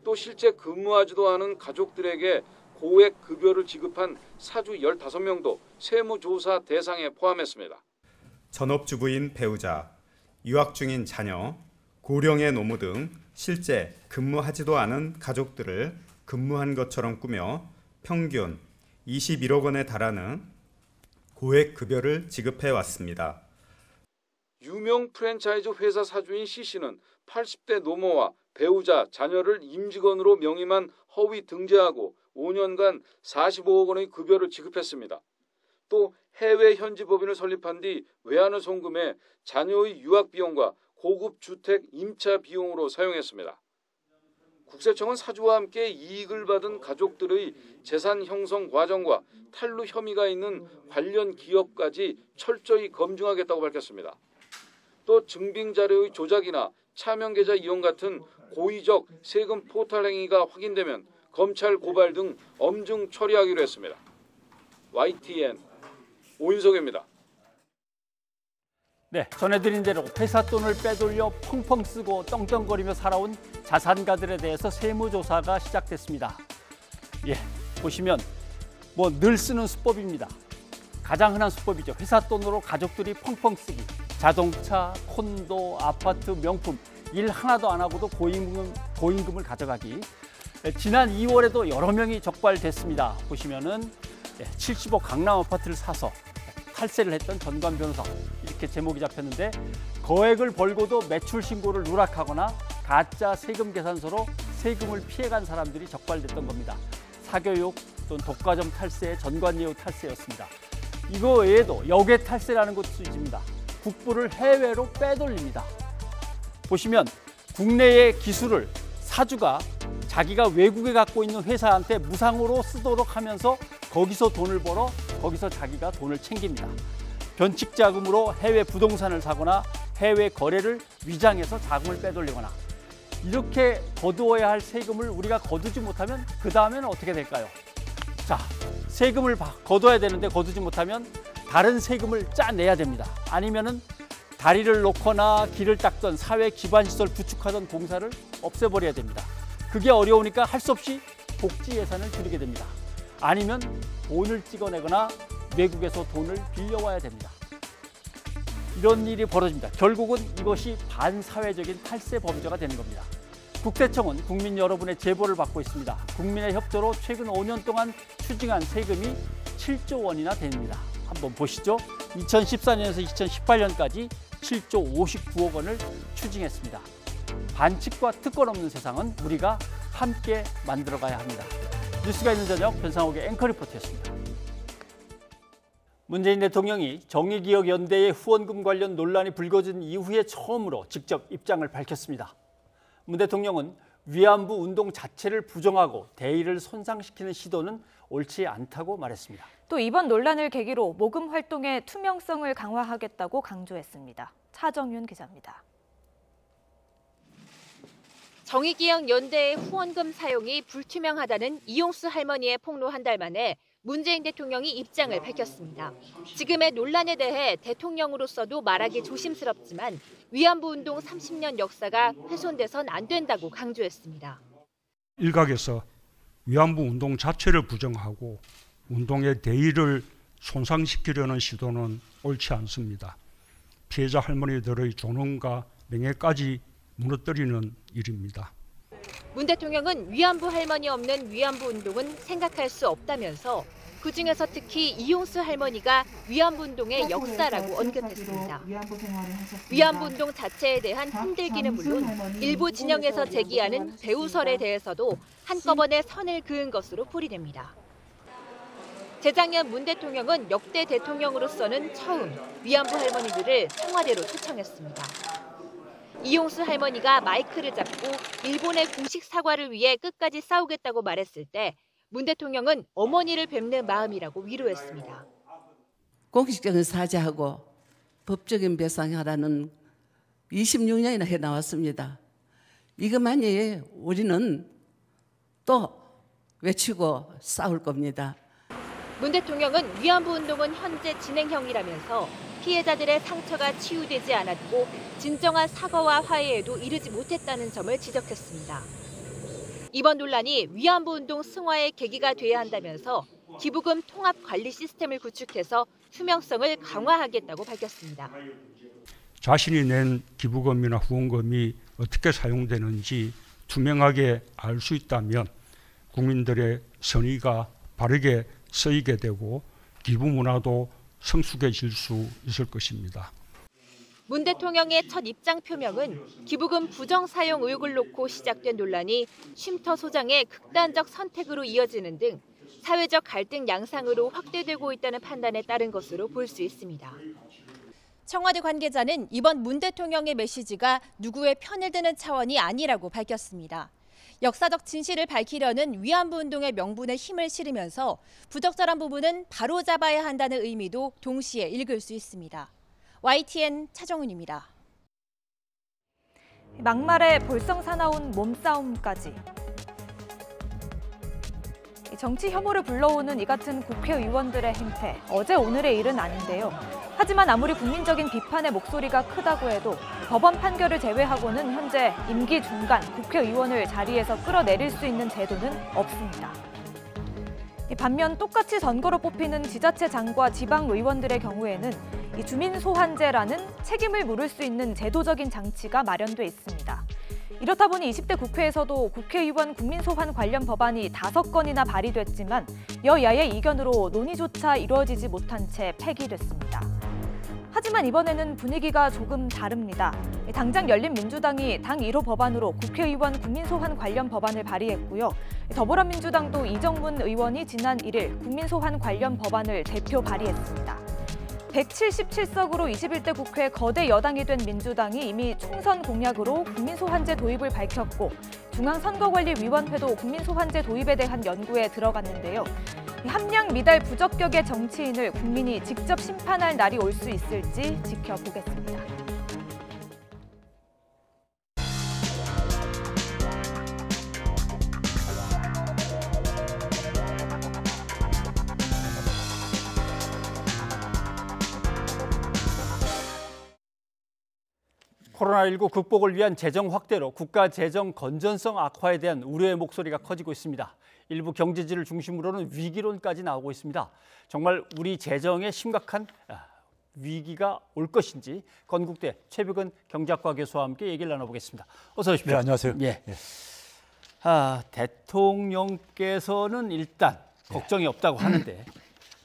또 실제 근무하지도 않은 가족들에게 고액 급여를 지급한 사주 15명도 세무조사 대상에 포함했습니다. 전업주부인 배우자, 유학 중인 자녀, 고령의 노무 등 실제 근무하지도 않은 가족들을 근무한 것처럼 꾸며 평균 21억 원에 달하는 고액 급여를 지급해 왔습니다. 유명 프랜차이즈 회사 사주인 C씨는 80대 노모와 배우자, 자녀를 임직원으로 명의만 허위 등재하고 5년간 45억 원의 급여를 지급했습니다. 또 해외 현지 법인을 설립한 뒤 외환을 송금해 자녀의 유학 비용과 고급 주택 임차 비용으로 사용했습니다. 국세청은 사주와 함께 이익을 받은 가족들의 재산 형성 과정과 탈루 혐의가 있는 관련 기업까지 철저히 검증하겠다고 밝혔습니다. 또 증빙 자료의 조작이나 차명 계좌 이용 같은 고의적 세금 포탈 행위가 확인되면 검찰 고발 등 엄중 처리하기로 했습니다. YTN 오인석입니다. 네, 전해드린 대로 회사 돈을 빼돌려 펑펑 쓰고 떵떵거리며 살아온 자산가들에 대해서 세무조사가 시작됐습니다. 예, 보시면 뭐 늘 쓰는 수법입니다. 가장 흔한 수법이죠. 회사 돈으로 가족들이 펑펑 쓰기. 자동차, 콘도, 아파트, 명품 일 하나도 안 하고도 고임금을 가져가기. 지난 2월에도 여러 명이 적발됐습니다. 보시면은 70억 강남 아파트를 사서 탈세를 했던 전관 변호사 이렇게 제목이 잡혔는데 거액을 벌고도 매출 신고를 누락하거나 가짜 세금 계산서로 세금을 피해간 사람들이 적발됐던 겁니다. 사교육 또는 독과점 탈세, 전관예우 탈세였습니다. 이거 외에도 역외 탈세라는 것도 있습니다. 국부를 해외로 빼돌립니다. 보시면 국내의 기술을 사주가 자기가 외국에 갖고 있는 회사한테 무상으로 쓰도록 하면서 거기서 돈을 벌어 거기서 자기가 돈을 챙깁니다. 변칙 자금으로 해외 부동산을 사거나 해외 거래를 위장해서 자금을 빼돌리거나 이렇게 거두어야 할 세금을 우리가 거두지 못하면 그 다음에는 어떻게 될까요? 자, 세금을 거둬야 되는데 거두지 못하면 다른 세금을 짜내야 됩니다. 아니면은 다리를 놓거나 길을 닦던 사회 기반시설 구축하던 공사를 없애버려야 됩니다. 그게 어려우니까 할 수 없이 복지 예산을 줄이게 됩니다. 아니면 돈을 찍어내거나 외국에서 돈을 빌려와야 됩니다. 이런 일이 벌어집니다. 결국은 이것이 반사회적인 탈세 범죄가 되는 겁니다. 국세청은 국민 여러분의 제보를 받고 있습니다. 국민의 협조로 최근 5년 동안 추징한 세금이 7조 원이나 됩니다. 한번 보시죠. 2014년에서 2018년까지 7조 59억 원을 추징했습니다. 반칙과 특권 없는 세상은 우리가 함께 만들어가야 합니다. 뉴스가 있는 저녁 변상욱의 앵커 리포트였습니다. 문재인 대통령이 정의기억연대의 후원금 관련 논란이 불거진 이후에 처음으로 직접 입장을 밝혔습니다. 문 대통령은 위안부 운동 자체를 부정하고 대의를 손상시키는 시도는 옳지 않다고 말했습니다. 또 이번 논란을 계기로 모금 활동의 투명성을 강화하겠다고 강조했습니다. 차정윤 기자입니다. 정의기억연대의 후원금 사용이 불투명하다는 이용수 할머니의 폭로 한 달 만에 문재인 대통령이 입장을 밝혔습니다. 지금의 논란에 대해 대통령으로서도 말하기 조심스럽지만 위안부 운동 30년 역사가 훼손돼선 안 된다고 강조했습니다. 일각에서 위안부 운동 자체를 부정하고 운동의 대의를 손상시키려는 시도는 옳지 않습니다. 피해자 할머니들의 존엄과 명예까지 무너뜨리는 일입니다. 문 대통령은 위안부 할머니 없는 위안부 운동은 생각할 수 없다면서 그중에서 특히 이용수 할머니가 위안부 운동의 역사라고 언급했습니다. 위안부 운동 자체에 대한 힘들기는 물론 일부 진영에서 제기하는 배우설에 대해서도 한꺼번에 선을 그은 것으로 풀이됩니다. 재작년 문 대통령은 역대 대통령으로서는 처음 위안부 할머니들을 청와대로 초청했습니다. 이용수 할머니가 마이크를 잡고 일본의 공식 사과를 위해 끝까지 싸우겠다고 말했을 때 문 대통령은 어머니를 뵙는 마음이라고 위로했습니다. 공식적인 사죄하고 법적인 배상하라는 26년이나 해나왔습니다. 이것만이 우리는 또 외치고 싸울 겁니다. 문 대통령은 위안부 운동은 현재 진행형이라면서 피해자들의 상처가 치유되지 않았고 진정한 사과와 화해에도 이르지 못했다는 점을 지적했습니다. 이번 논란이 위안부 운동 승화의 계기가 돼야 한다면서 기부금 통합 관리 시스템을 구축해서 투명성을 강화하겠다고 밝혔습니다. 자신이 낸 기부금이나 후원금이 어떻게 사용되는지 투명하게 알 수 있다면 국민들의 선의가 바르게 쓰이게 되고 기부 문화도 성숙해질 수 있을 것입니다. 문 대통령의 첫 입장 표명은 기부금 부정 사용 의혹을 놓고 시작된 논란이 쉼터 소장의 극단적 선택으로 이어지는 등 사회적 갈등 양상으로 확대되고 있다는 판단에 따른 것으로 볼 수 있습니다. 청와대 관계자는 이번 문 대통령의 메시지가 누구의 편을 드는 차원이 아니라고 밝혔습니다. 역사적 진실을 밝히려는 위안부 운동의 명분에 힘을 실으면서 부적절한 부분은 바로잡아야 한다는 의미도 동시에 읽을 수 있습니다. YTN 차정훈입니다. 막말에 볼성 사나운 몸싸움까지. 정치 혐오를 불러오는 이 같은 국회의원들의 행태, 어제 오늘의 일은 아닌데요. 하지만 아무리 국민적인 비판의 목소리가 크다고 해도 법원 판결을 제외하고는 현재 임기 중간 국회의원을 자리에서 끌어내릴 수 있는 제도는 없습니다. 반면 똑같이 선거로 뽑히는 지자체장과 지방의원들의 경우에는 이 주민소환제라는 책임을 물을 수 있는 제도적인 장치가 마련돼 있습니다. 이렇다 보니 20대 국회에서도 국회의원 국민소환 관련 법안이 5건이나 발의됐지만 여야의 이견으로 논의조차 이루어지지 못한 채 폐기됐습니다. 하지만 이번에는 분위기가 조금 다릅니다. 당장 열린민주당이 당 1호 법안으로 국회의원 국민소환 관련 법안을 발의했고요. 더불어민주당도 이정문 의원이 지난 1일 국민소환 관련 법안을 대표 발의했습니다. 177석으로 21대 국회 거대 여당이 된 민주당이 이미 총선 공약으로 국민소환제 도입을 밝혔고 중앙선거관리위원회도 국민소환제 도입에 대한 연구에 들어갔는데요. 함량 미달 부적격의 정치인을 국민이 직접 심판할 날이 올 수 있을지 지켜보겠습니다. 코로나19 극복을 위한 재정 확대로 국가 재정 건전성 악화에 대한 우려의 목소리가 커지고 있습니다. 일부 경제지를 중심으로는 위기론까지 나오고 있습니다. 정말 우리 재정에 심각한 위기가 올 것인지 건국대 최백은 경제학과 교수와 함께 얘기를 나눠보겠습니다. 어서 오십시오. 네, 안녕하세요. 예. 대통령께서는 일단 걱정이 없다고 하는데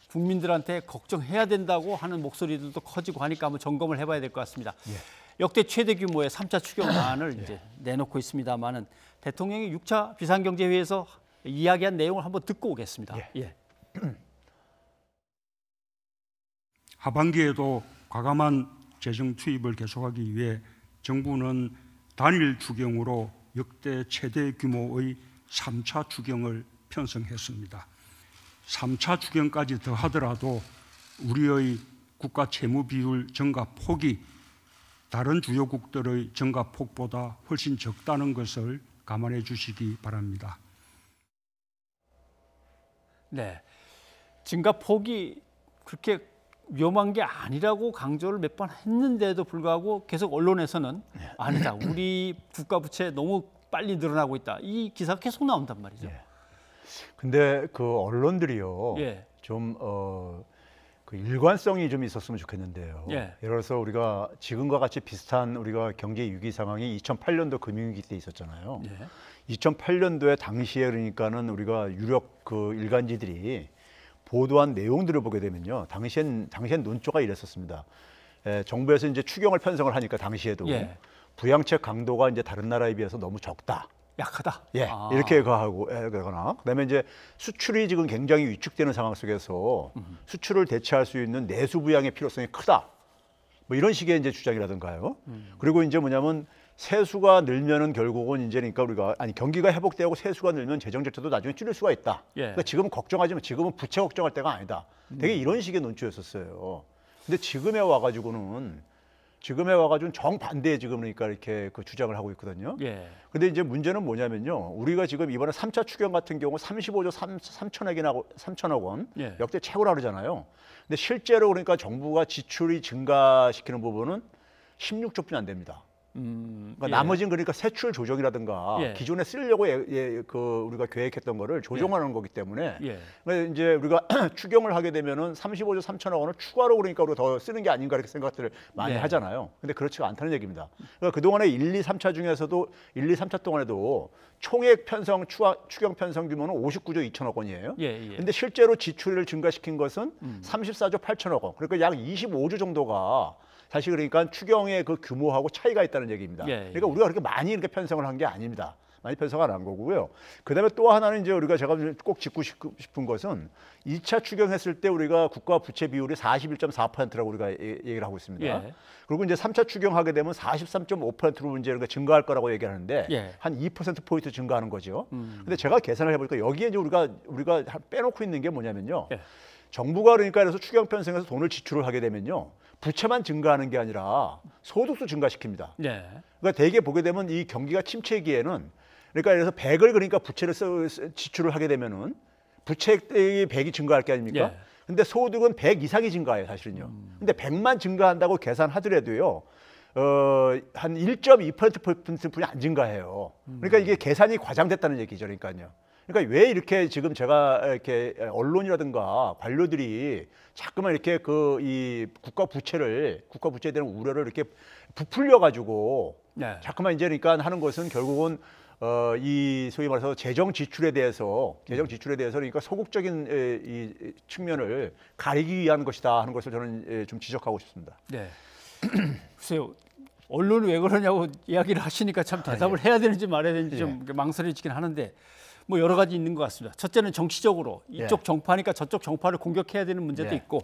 국민들한테 걱정해야 된다고 하는 목소리들도 커지고 하니까 한번 점검을 해봐야 될 것 같습니다. 예. 역대 최대 규모의 3차 추경안을 이제 내놓고 있습니다만은 대통령이 6차 비상경제회의에서 이야기한 내용을 한번 듣고 오겠습니다. 예. 하반기에도 과감한 재정 투입을 계속하기 위해 정부는 단일 추경으로 역대 최대 규모의 3차 추경을 편성했습니다. 3차 추경까지 더하더라도 우리의 국가 채무 비율 증가 폭이 다른 주요국들의 증가 폭보다 훨씬 적다는 것을 감안해 주시기 바랍니다. 네, 증가 폭이 그렇게 위험한 게 아니라고 강조를 몇 번 했는데도 불구하고 계속 언론에서는 아니다. 우리 국가 부채 너무 빨리 늘어나고 있다. 이 기사가 계속 나온단 말이죠. 근데 그 언론들이요. 좀 그 일관성이 좀 있었으면 좋겠는데요. 예를 들어서 우리가 지금과 같이 비슷한 우리가 경제 위기 상황이 2008년도 금융위기 때 있었잖아요. 2008년도에 당시에 그러니까는 우리가 유력 그 일간지들이 보도한 내용들을 보게 되면요. 당시엔 논조가 이랬었습니다. 정부에서 이제 추경을 편성을 하니까 당시에도 부양책 강도가 이제 다른 나라에 비해서 너무 적다. 약하다. 이렇게 하고 그러거나 그다음에 이제 수출이 지금 굉장히 위축되는 상황 속에서 수출을 대체할 수 있는 내수 부양의 필요성이 크다. 뭐 이런 식의 이제 주장이라든가요. 그리고 이제 뭐냐면 세수가 늘면은 결국은 이제 그러니까 우리가 경기가 회복되고 세수가 늘면 재정 절차도 나중에 줄일 수가 있다. 그러니까 지금은 걱정하지만 지금은 부채 걱정할 때가 아니다. 되게 이런 식의 논조였었어요. 근데 지금에 와가지고는 지금에 와가지고 정반대에 지금 그러니까 이렇게 그 주장을 하고 있거든요. 예. 근데 이제 문제는 뭐냐면요. 우리가 지금 이번에 3차 추경 같은 경우 35조 3천억 원 예. 역대 최고라 그러잖아요. 근데 실제로 그러니까 정부가 지출이 증가시키는 부분은 16조뿐이 안 됩니다. 그러니까 예. 나머지는 그러니까 세출 조정이라든가 예. 기존에 쓰려고 그 우리가 계획했던 거를 조정하는 거기 때문에 예. 그러니까 이제 우리가 추경을 하게 되면은 35조 3천억 원을 추가로 그러니까 우리가 더 쓰는 게 아닌가 이렇게 생각들을 많이 예. 하잖아요. 근데 그렇지가 않다는 얘기입니다. 그러니까 그동안에 1, 2, 3차 중에서도 1, 2, 3차 동안에도 총액 편성 추경 편성 규모는 59조 2천억 원이에요. 예, 예. 근데 실제로 지출을 증가시킨 것은 34조 8천억 원. 그러니까 약 25조 정도가 사실 그러니까 추경의 그 규모하고 차이가 있다는 얘기입니다. 예, 그러니까 우리가 그렇게 많이 이렇게 편성을 한 게 아닙니다. 많이 편성을 안 한 거고요. 그다음에 또 하나는 이제 우리가 제가 꼭 짚고 싶은 것은 2차 추경했을 때 우리가 국가 부채 비율이 41.4%라고 우리가 얘기를 하고 있습니다. 예. 그리고 이제 3차 추경하게 되면 43.5%로 이제 우리가 증가할 거라고 얘기하는데 예. 한 2%포인트 증가하는 거죠. 근데 제가 계산을 해보니까 여기에 이제 우리가 빼놓고 있는 게 뭐냐면요. 예. 정부가 그러니까 그래서 추경 편성해서 돈을 지출을 하게 되면요. 부채만 증가하는 게 아니라 소득도 증가시킵니다. 네. 그러니까 대개 보게 되면 이 경기가 침체기에는 그러니까 그래서 100을 그러니까 부채를 지출을 하게 되면은 부채의 100이 증가할 게 아닙니까? 예. 근데 소득은 100 이상이 증가해요, 사실은요. 근데 100만 증가한다고 계산하더라도요. 한 1.2%포인트뿐이 안 증가해요. 그러니까 이게 계산이 과장됐다는 얘기죠, 그러니까요. 그러니까 왜 이렇게 지금 제가 이렇게 언론이라든가 관료들이 자꾸만 이렇게 이 국가 부채에 대한 우려를 이렇게 부풀려 가지고 네. 자꾸만 이제 그러니까 하는 것은 결국은 이 소위 말해서 재정 지출에 대해서 그러니까 소극적인 이 측면을 가리기 위한 것이다 하는 것을 저는 좀 지적하고 싶습니다. 네. 글쎄요. 언론이 왜 그러냐고 이야기를 하시니까 참 대답을 해야 되는지 말아야 되는지 좀 망설여지긴 하는데 뭐 여러 가지 있는 것 같습니다. 첫째는 정치적으로 이쪽 정파니까 저쪽 정파를 공격해야 되는 문제도 있고,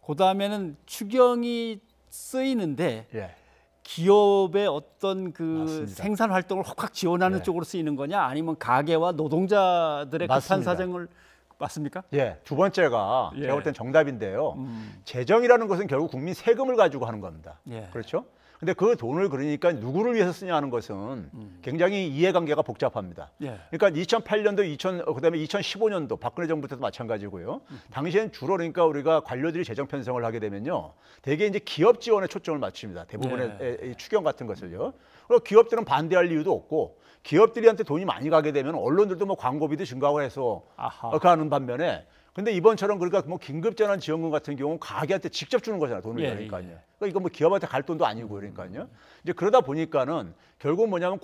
그 다음에는 추경이 쓰이는데 기업의 어떤 그 맞습니다. 생산 활동을 확 지원하는 쪽으로 쓰이는 거냐, 아니면 가계와 노동자들의 급한 사정을 맞습니까? 예, 두 번째가 제가 볼 땐 정답인데요. 재정이라는 것은 결국 국민 세금을 가지고 하는 겁니다. 그렇죠? 근데 그 돈을 그러니까 누구를 위해서 쓰냐 하는 것은 굉장히 이해관계가 복잡합니다. 그러니까 2008년도, 그다음에 2015년도 박근혜 정부 때도 마찬가지고요. 당시엔 주로 그러니까 우리가 관료들이 재정 편성을 하게 되면요, 대개 이제 기업 지원에 초점을 맞춥니다. 대부분의 이 추경 같은 것을요. 그리고 기업들은 반대할 이유도 없고, 기업들한테 돈이 많이 가게 되면 언론들도 뭐 광고비도 증가하고 해서 가는 반면에, 근데 이번처럼 그러니까 뭐 긴급재난지원금 같은 경우는 가게한테 직접 주는 거잖아요, 돈을. 그러니까요. 그러니까 이거 뭐 기업한테 갈 돈도 아니고 그러니까요. 이제 그러다 보니까는 결국 뭐냐면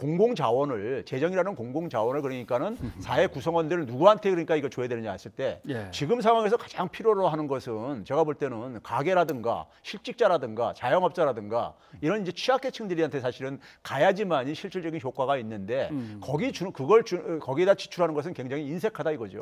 재정이라는 공공자원을 그러니까는 사회 구성원들을 누구한테 그러니까 이거 줘야 되느냐 했을 때 지금 상황에서 가장 필요로 하는 것은 제가 볼 때는 가게라든가 실직자라든가 자영업자라든가 이런 이제 취약계층들한테 사실은 가야지만이 실질적인 효과가 있는데 거기에다 지출하는 것은 굉장히 인색하다 이거죠.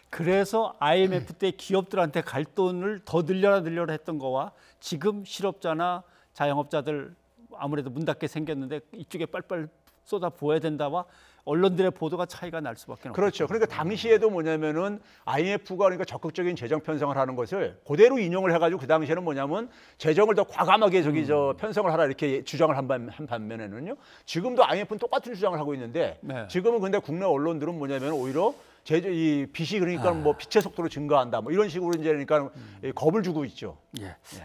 그래서 IMF 때 기업들한테 갈 돈을 더 늘려라 했던 거와 지금 실업자나 자영업자들 아무래도 문 닫게 생겼는데 이쪽에 빨빨 쏟아 부어야 된다와 언론들의 보도가 차이가 날 수밖에 없죠. 그렇죠. 그러니까 당시에도 뭐냐면은 IMF가 그러니까 적극적인 재정 편성을 하는 것을 그대로 인용을 해가지고 그 당시에는 뭐냐면 재정을 더 과감하게 편성을 하라 이렇게 주장을 한 반면에는요. 지금도 IMF는 똑같은 주장을 하고 있는데 지금은 근데 국내 언론들은 뭐냐면 오히려 이 빚이 그러니까 뭐 빛의 속도로 증가한다 뭐 이런 식으로 이제 그러니까 겁을 주고 있죠.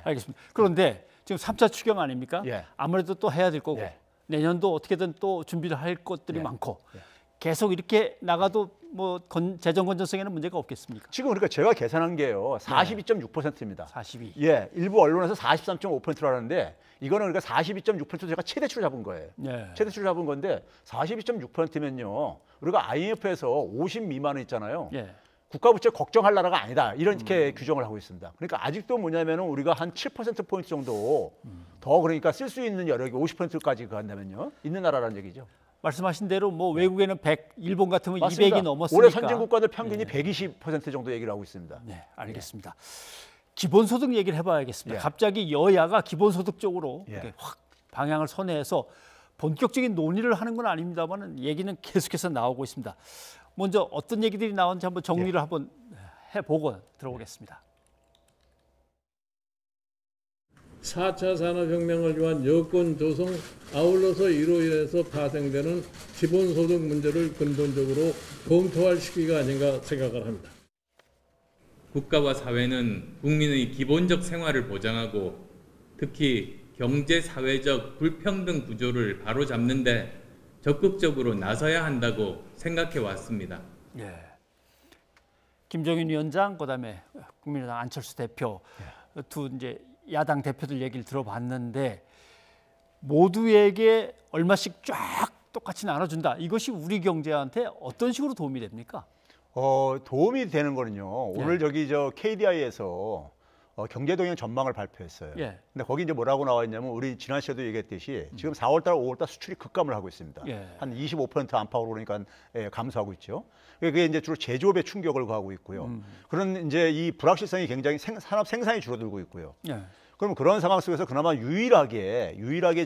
알겠습니다. 그런데 지금 3차 추경 아닙니까? 아무래도 또 해야 될 거고 내년도 어떻게든 또 준비를 할 것들이 많고 계속 이렇게 나가도 뭐 재정 건전성에는 문제가 없겠습니까? 지금 그러니까 제가 계산한 게요. 42.6%입니다. 42. 예, 일부 언론에서 43.5%라는데 이거는 그러니까 42.6% 제가 최대치로 잡은 거예요. 최대치로 잡은 건데 42.6%면요. 우리가 IMF에서 50 미만은 있잖아요. 국가 부채 걱정할 나라가 아니다. 이렇게 규정을 하고 있습니다. 그러니까 아직도 뭐냐면은 우리가 한 7%포인트 정도 더 그러니까 쓸 수 있는 여력이 50%까지 간다면요. 있는 나라라는 얘기죠. 말씀하신 대로 뭐 외국에는 100, 일본 같으면 맞습니다. 200이 넘었으니까. 올해 선진 국가들 평균이 120% 정도 얘기를 하고 있습니다. 네, 알겠습니다. 기본소득 얘기를 해봐야겠습니다. 갑자기 여야가 기본소득 쪽으로 이렇게 확 방향을 선회해서 본격적인 논의를 하는 건 아닙니다만 얘기는 계속해서 나오고 있습니다. 먼저 어떤 얘기들이 나오는지 한번 정리를 한번 해보고 들어보겠습니다. 4차 산업혁명을 위한 여건 조성, 아울러서 이로 인해서 파생되는 기본소득 문제를 근본적으로 검토할 시기가 아닌가 생각을 합니다. 국가와 사회는 국민의 기본적 생활을 보장하고 특히 경제 사회적 불평등 구조를 바로잡는 데 적극적으로 나서야 한다고 생각해 왔습니다. 예. 김종인 위원장, 그다음에 국민의당 안철수 대표 두 이제 야당 대표들 얘기를 들어봤는데 모두에게 얼마씩 쫙 똑같이 나눠준다. 이것이 우리 경제한테 어떤 식으로 도움이 됩니까? 도움이 되는 거는요. 오늘 저 KDI에서 경제동향 전망을 발표했어요. 근데 거기 이제 뭐라고 나와 있냐면 우리 지난 시간에도 얘기했듯이 지금 4월달, 5월달 수출이 급감을 하고 있습니다. 한 25% 안팎으로 그러니까 감소하고 있죠. 그게 이제 주로 제조업에 충격을 가하고 있고요. 그런 이제 이 불확실성이 굉장히 산업 생산이 줄어들고 있고요. 그럼 그런 상황 속에서 그나마 유일하게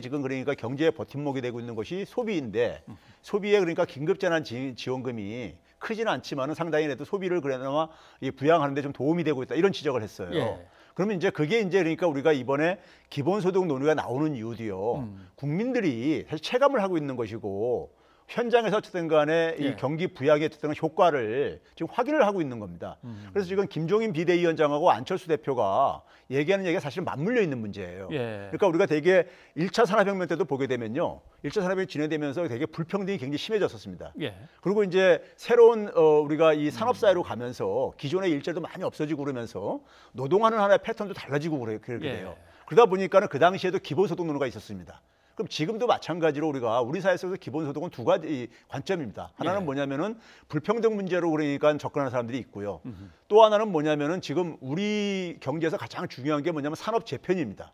지금 그러니까 경제의 버팀목이 되고 있는 것이 소비인데 소비에 그러니까 긴급재난 지원금이 크지는 않지만은 상당히 그래도 소비를 그나마 부양하는 데 좀 도움이 되고 있다 이런 지적을 했어요. 그러면 이제 그게 이제 그러니까 우리가 이번에 기본소득 논의가 나오는 이유도요. 국민들이 사실 체감을 하고 있는 것이고 현장에서 어쨌든 간에 이 경기 부양의 어쨌든 효과를 지금 확인을 하고 있는 겁니다. 그래서 지금 김종인 비대위원장하고 안철수 대표가 얘기하는 얘기가 사실 맞물려 있는 문제예요. 그러니까 우리가 되게 1차 산업혁명 때도 보게 되면요. 1차 산업혁명이 진행되면서 되게 불평등이 굉장히 심해졌었습니다. 그리고 이제 새로운 우리가 이 산업사회로 가면서 기존의 일자리도 많이 없어지고 그러면서 노동하는 하나의 패턴도 달라지고 그렇게 돼요. 그러다 보니까는 그 당시에도 기본소득 논의가 있었습니다. 그럼 지금도 마찬가지로 우리 사회 속에서 기본소득은 두 가지 관점입니다. 하나는 뭐냐면은 불평등 문제로 그러니까 접근하는 사람들이 있고요. 또 하나는 뭐냐면은 지금 우리 경제에서 가장 중요한 게 뭐냐면 산업 재편입니다.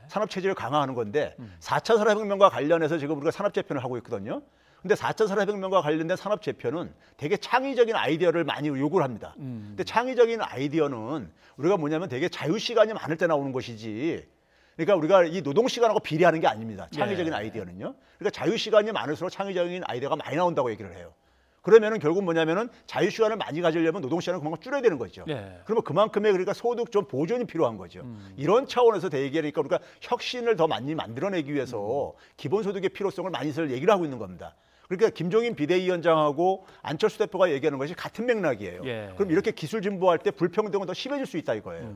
산업 체제를 강화하는 건데 4차 산업혁명과 관련해서 지금 우리가 산업 재편을 하고 있거든요. 근데 4차 산업혁명과 관련된 산업 재편은 되게 창의적인 아이디어를 많이 요구를 합니다. 근데 창의적인 아이디어는 우리가 뭐냐면 되게 자유시간이 많을 때 나오는 것이지 그러니까 우리가 이 노동시간하고 비례하는 게 아닙니다. 창의적인 아이디어는요. 그러니까 자유시간이 많을수록 창의적인 아이디어가 많이 나온다고 얘기를 해요. 그러면은 결국 뭐냐면은 자유시간을 많이 가지려면 노동시간을 그만큼 줄여야 되는 거죠. 그러면 그만큼의 그러니까 소득 좀 보존이 필요한 거죠. 이런 차원에서 대기하니까 우리가 혁신을 더 많이 만들어내기 위해서 기본소득의 필요성을 많이들 얘기를 하고 있는 겁니다. 그러니까 김종인 비대위원장하고 안철수 대표가 얘기하는 것이 같은 맥락이에요. 그럼 이렇게 기술 진보할 때 불평등은 더 심해질 수 있다 이거예요.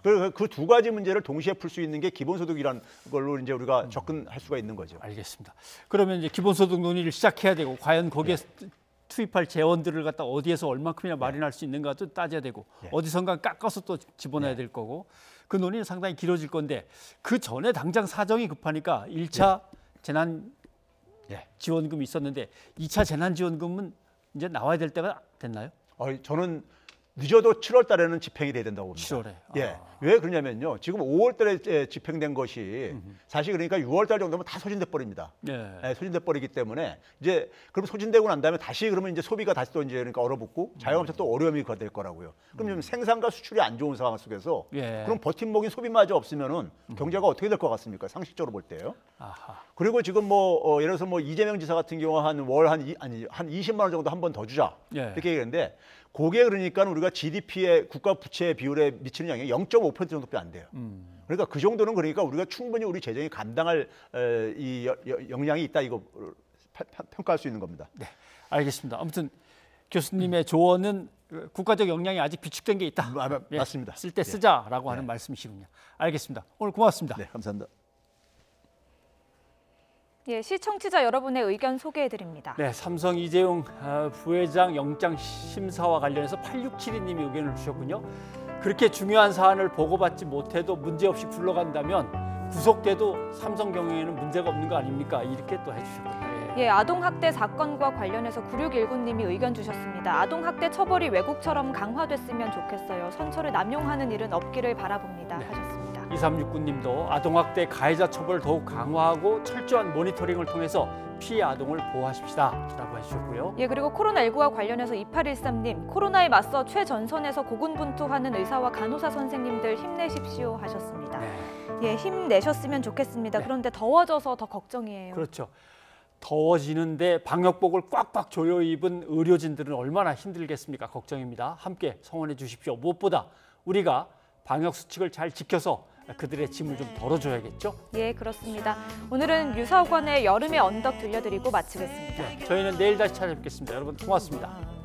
그 두 가지 문제를 동시에 풀 수 있는 게 기본소득이라는 걸로 이제 우리가 접근할 수가 있는 거죠. 알겠습니다. 그러면 이제 기본소득 논의를 시작해야 되고 과연 거기에 투입할 재원들을 갖다 어디에서 얼마큼이나 마련할 수 있는가도 따져야 되고 어디선가 깎아서 또 집어넣어야 될 거고 그 논의는 상당히 길어질 건데 그 전에 당장 사정이 급하니까 1차 재난 지원금이 있었는데 2차 재난 지원금은 이제 나와야 될 때가 됐나요? 저는 늦어도 7월 달에는 집행이 돼야 된다고 봅니다. 7월에. 왜 그러냐면요. 지금 5월 달에 집행된 것이 사실 그러니까 6월 달 정도면 다 소진돼 버립니다. 소진돼 버리기 때문에 이제 그럼 소진되고 난 다음에 다시 그러면 이제 소비가 다시 또 이제 그러니까 얼어붙고 자영업자 또 어려움이 될 거라고요. 그럼 지금 생산과 수출이 안 좋은 상황 속에서 그럼 버팀목인 소비마저 없으면은 경제가 어떻게 될 것 같습니까? 상식적으로 볼 때요. 그리고 지금 뭐 예를 들어서 뭐 이재명 지사 같은 경우 한 20만 원 정도 한 번 더 주자 이렇게 얘기했는데 그게 그러니까 우리가 GDP의 국가 부채 비율에 미치는 영향이 0.5% 정도밖에 안 돼요. 그러니까 그 정도는 그러니까 우리가 충분히 우리 재정이 감당할 이 역량이 있다 이거 평가할 수 있는 겁니다. 네, 알겠습니다. 아무튼 교수님의 조언은 국가적 역량이 아직 비축된 게 있다. 맞습니다. 쓸 때 쓰자라고 하는 말씀이시군요. 알겠습니다. 오늘 고맙습니다. 네, 감사합니다. 시청자 여러분의 의견 소개해드립니다. 네, 삼성 이재용 부회장 영장 심사와 관련해서 8672님이 의견을 주셨군요. 그렇게 중요한 사안을 보고받지 못해도 문제없이 굴러간다면 구속돼도 삼성 경영에는 문제가 없는 거 아닙니까? 이렇게 또 해주셨거든요. 아동학대 사건과 관련해서 9619님이 의견 주셨습니다. 아동학대 처벌이 외국처럼 강화됐으면 좋겠어요. 선처를 남용하는 일은 없기를 바라봅니다. 하셨습니다. 2369님도 아동학대 가해자 처벌을 더욱 강화하고 철저한 모니터링을 통해서 피해 아동을 보호하십시다 라고 해주셨고요. 그리고 코로나19와 관련해서 2813님, 코로나에 맞서 최전선에서 고군분투하는 의사와 간호사 선생님들 힘내십시오 하셨습니다. 힘내셨으면 좋겠습니다. 그런데 더워져서 더 걱정이에요. 그렇죠. 더워지는데 방역복을 꽉꽉 조여 입은 의료진들은 얼마나 힘들겠습니까? 걱정입니다. 함께 성원해 주십시오. 무엇보다 우리가 방역 수칙을 잘 지켜서 그들의 짐을 좀 덜어줘야겠죠? 예, 그렇습니다. 오늘은 류사관의 여름의 언덕 들려드리고 마치겠습니다. 저희는 내일 다시 찾아뵙겠습니다. 여러분 고맙습니다.